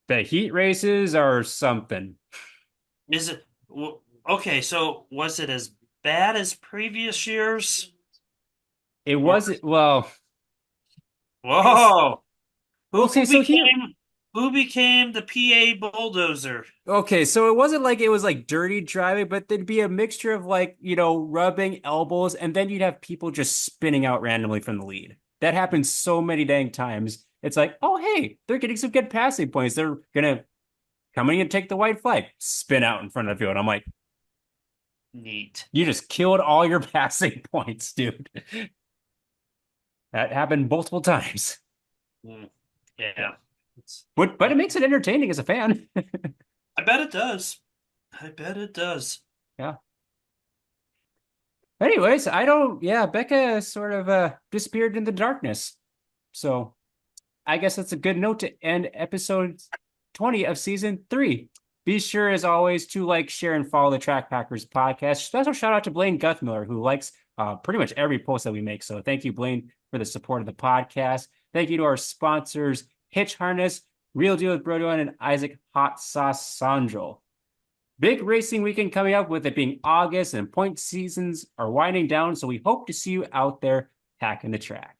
The heat races are something. Is it okay? So was it as bad as previous years? It Or was well, whoa! Who, okay, who so here, became who became the PA bulldozer? okay, so it wasn't like it was like dirty driving, but there'd be a mixture of like, rubbing elbows, and then you'd have people just spinning out randomly from the lead. That happens so many dang times. It's like, oh hey, they're getting some good passing points. They're gonna come in and take the white flag, spin out in front of the field. I'm like, Neat. you just killed all your passing points, dude. That happened multiple times. Yeah. But it makes it entertaining as a fan. I bet it does. I bet it does. Yeah. Anyways, Becca sort of disappeared in the darkness. So I guess that's a good note to end episode 20 of season 3. Be sure, as always, to like, share, and follow the Track Packers podcast. Special shout out to Blaine Guthmiller, who likes pretty much every post that we make. So thank you, Blaine, for the support of the podcast. Thank you to our sponsors, Hitch Harness, Real Deal with Brody, and Isaac Hot Sauce Sondrol. Big racing weekend coming up, with it being August and point seasons are winding down. So we hope to see you out there packing the track.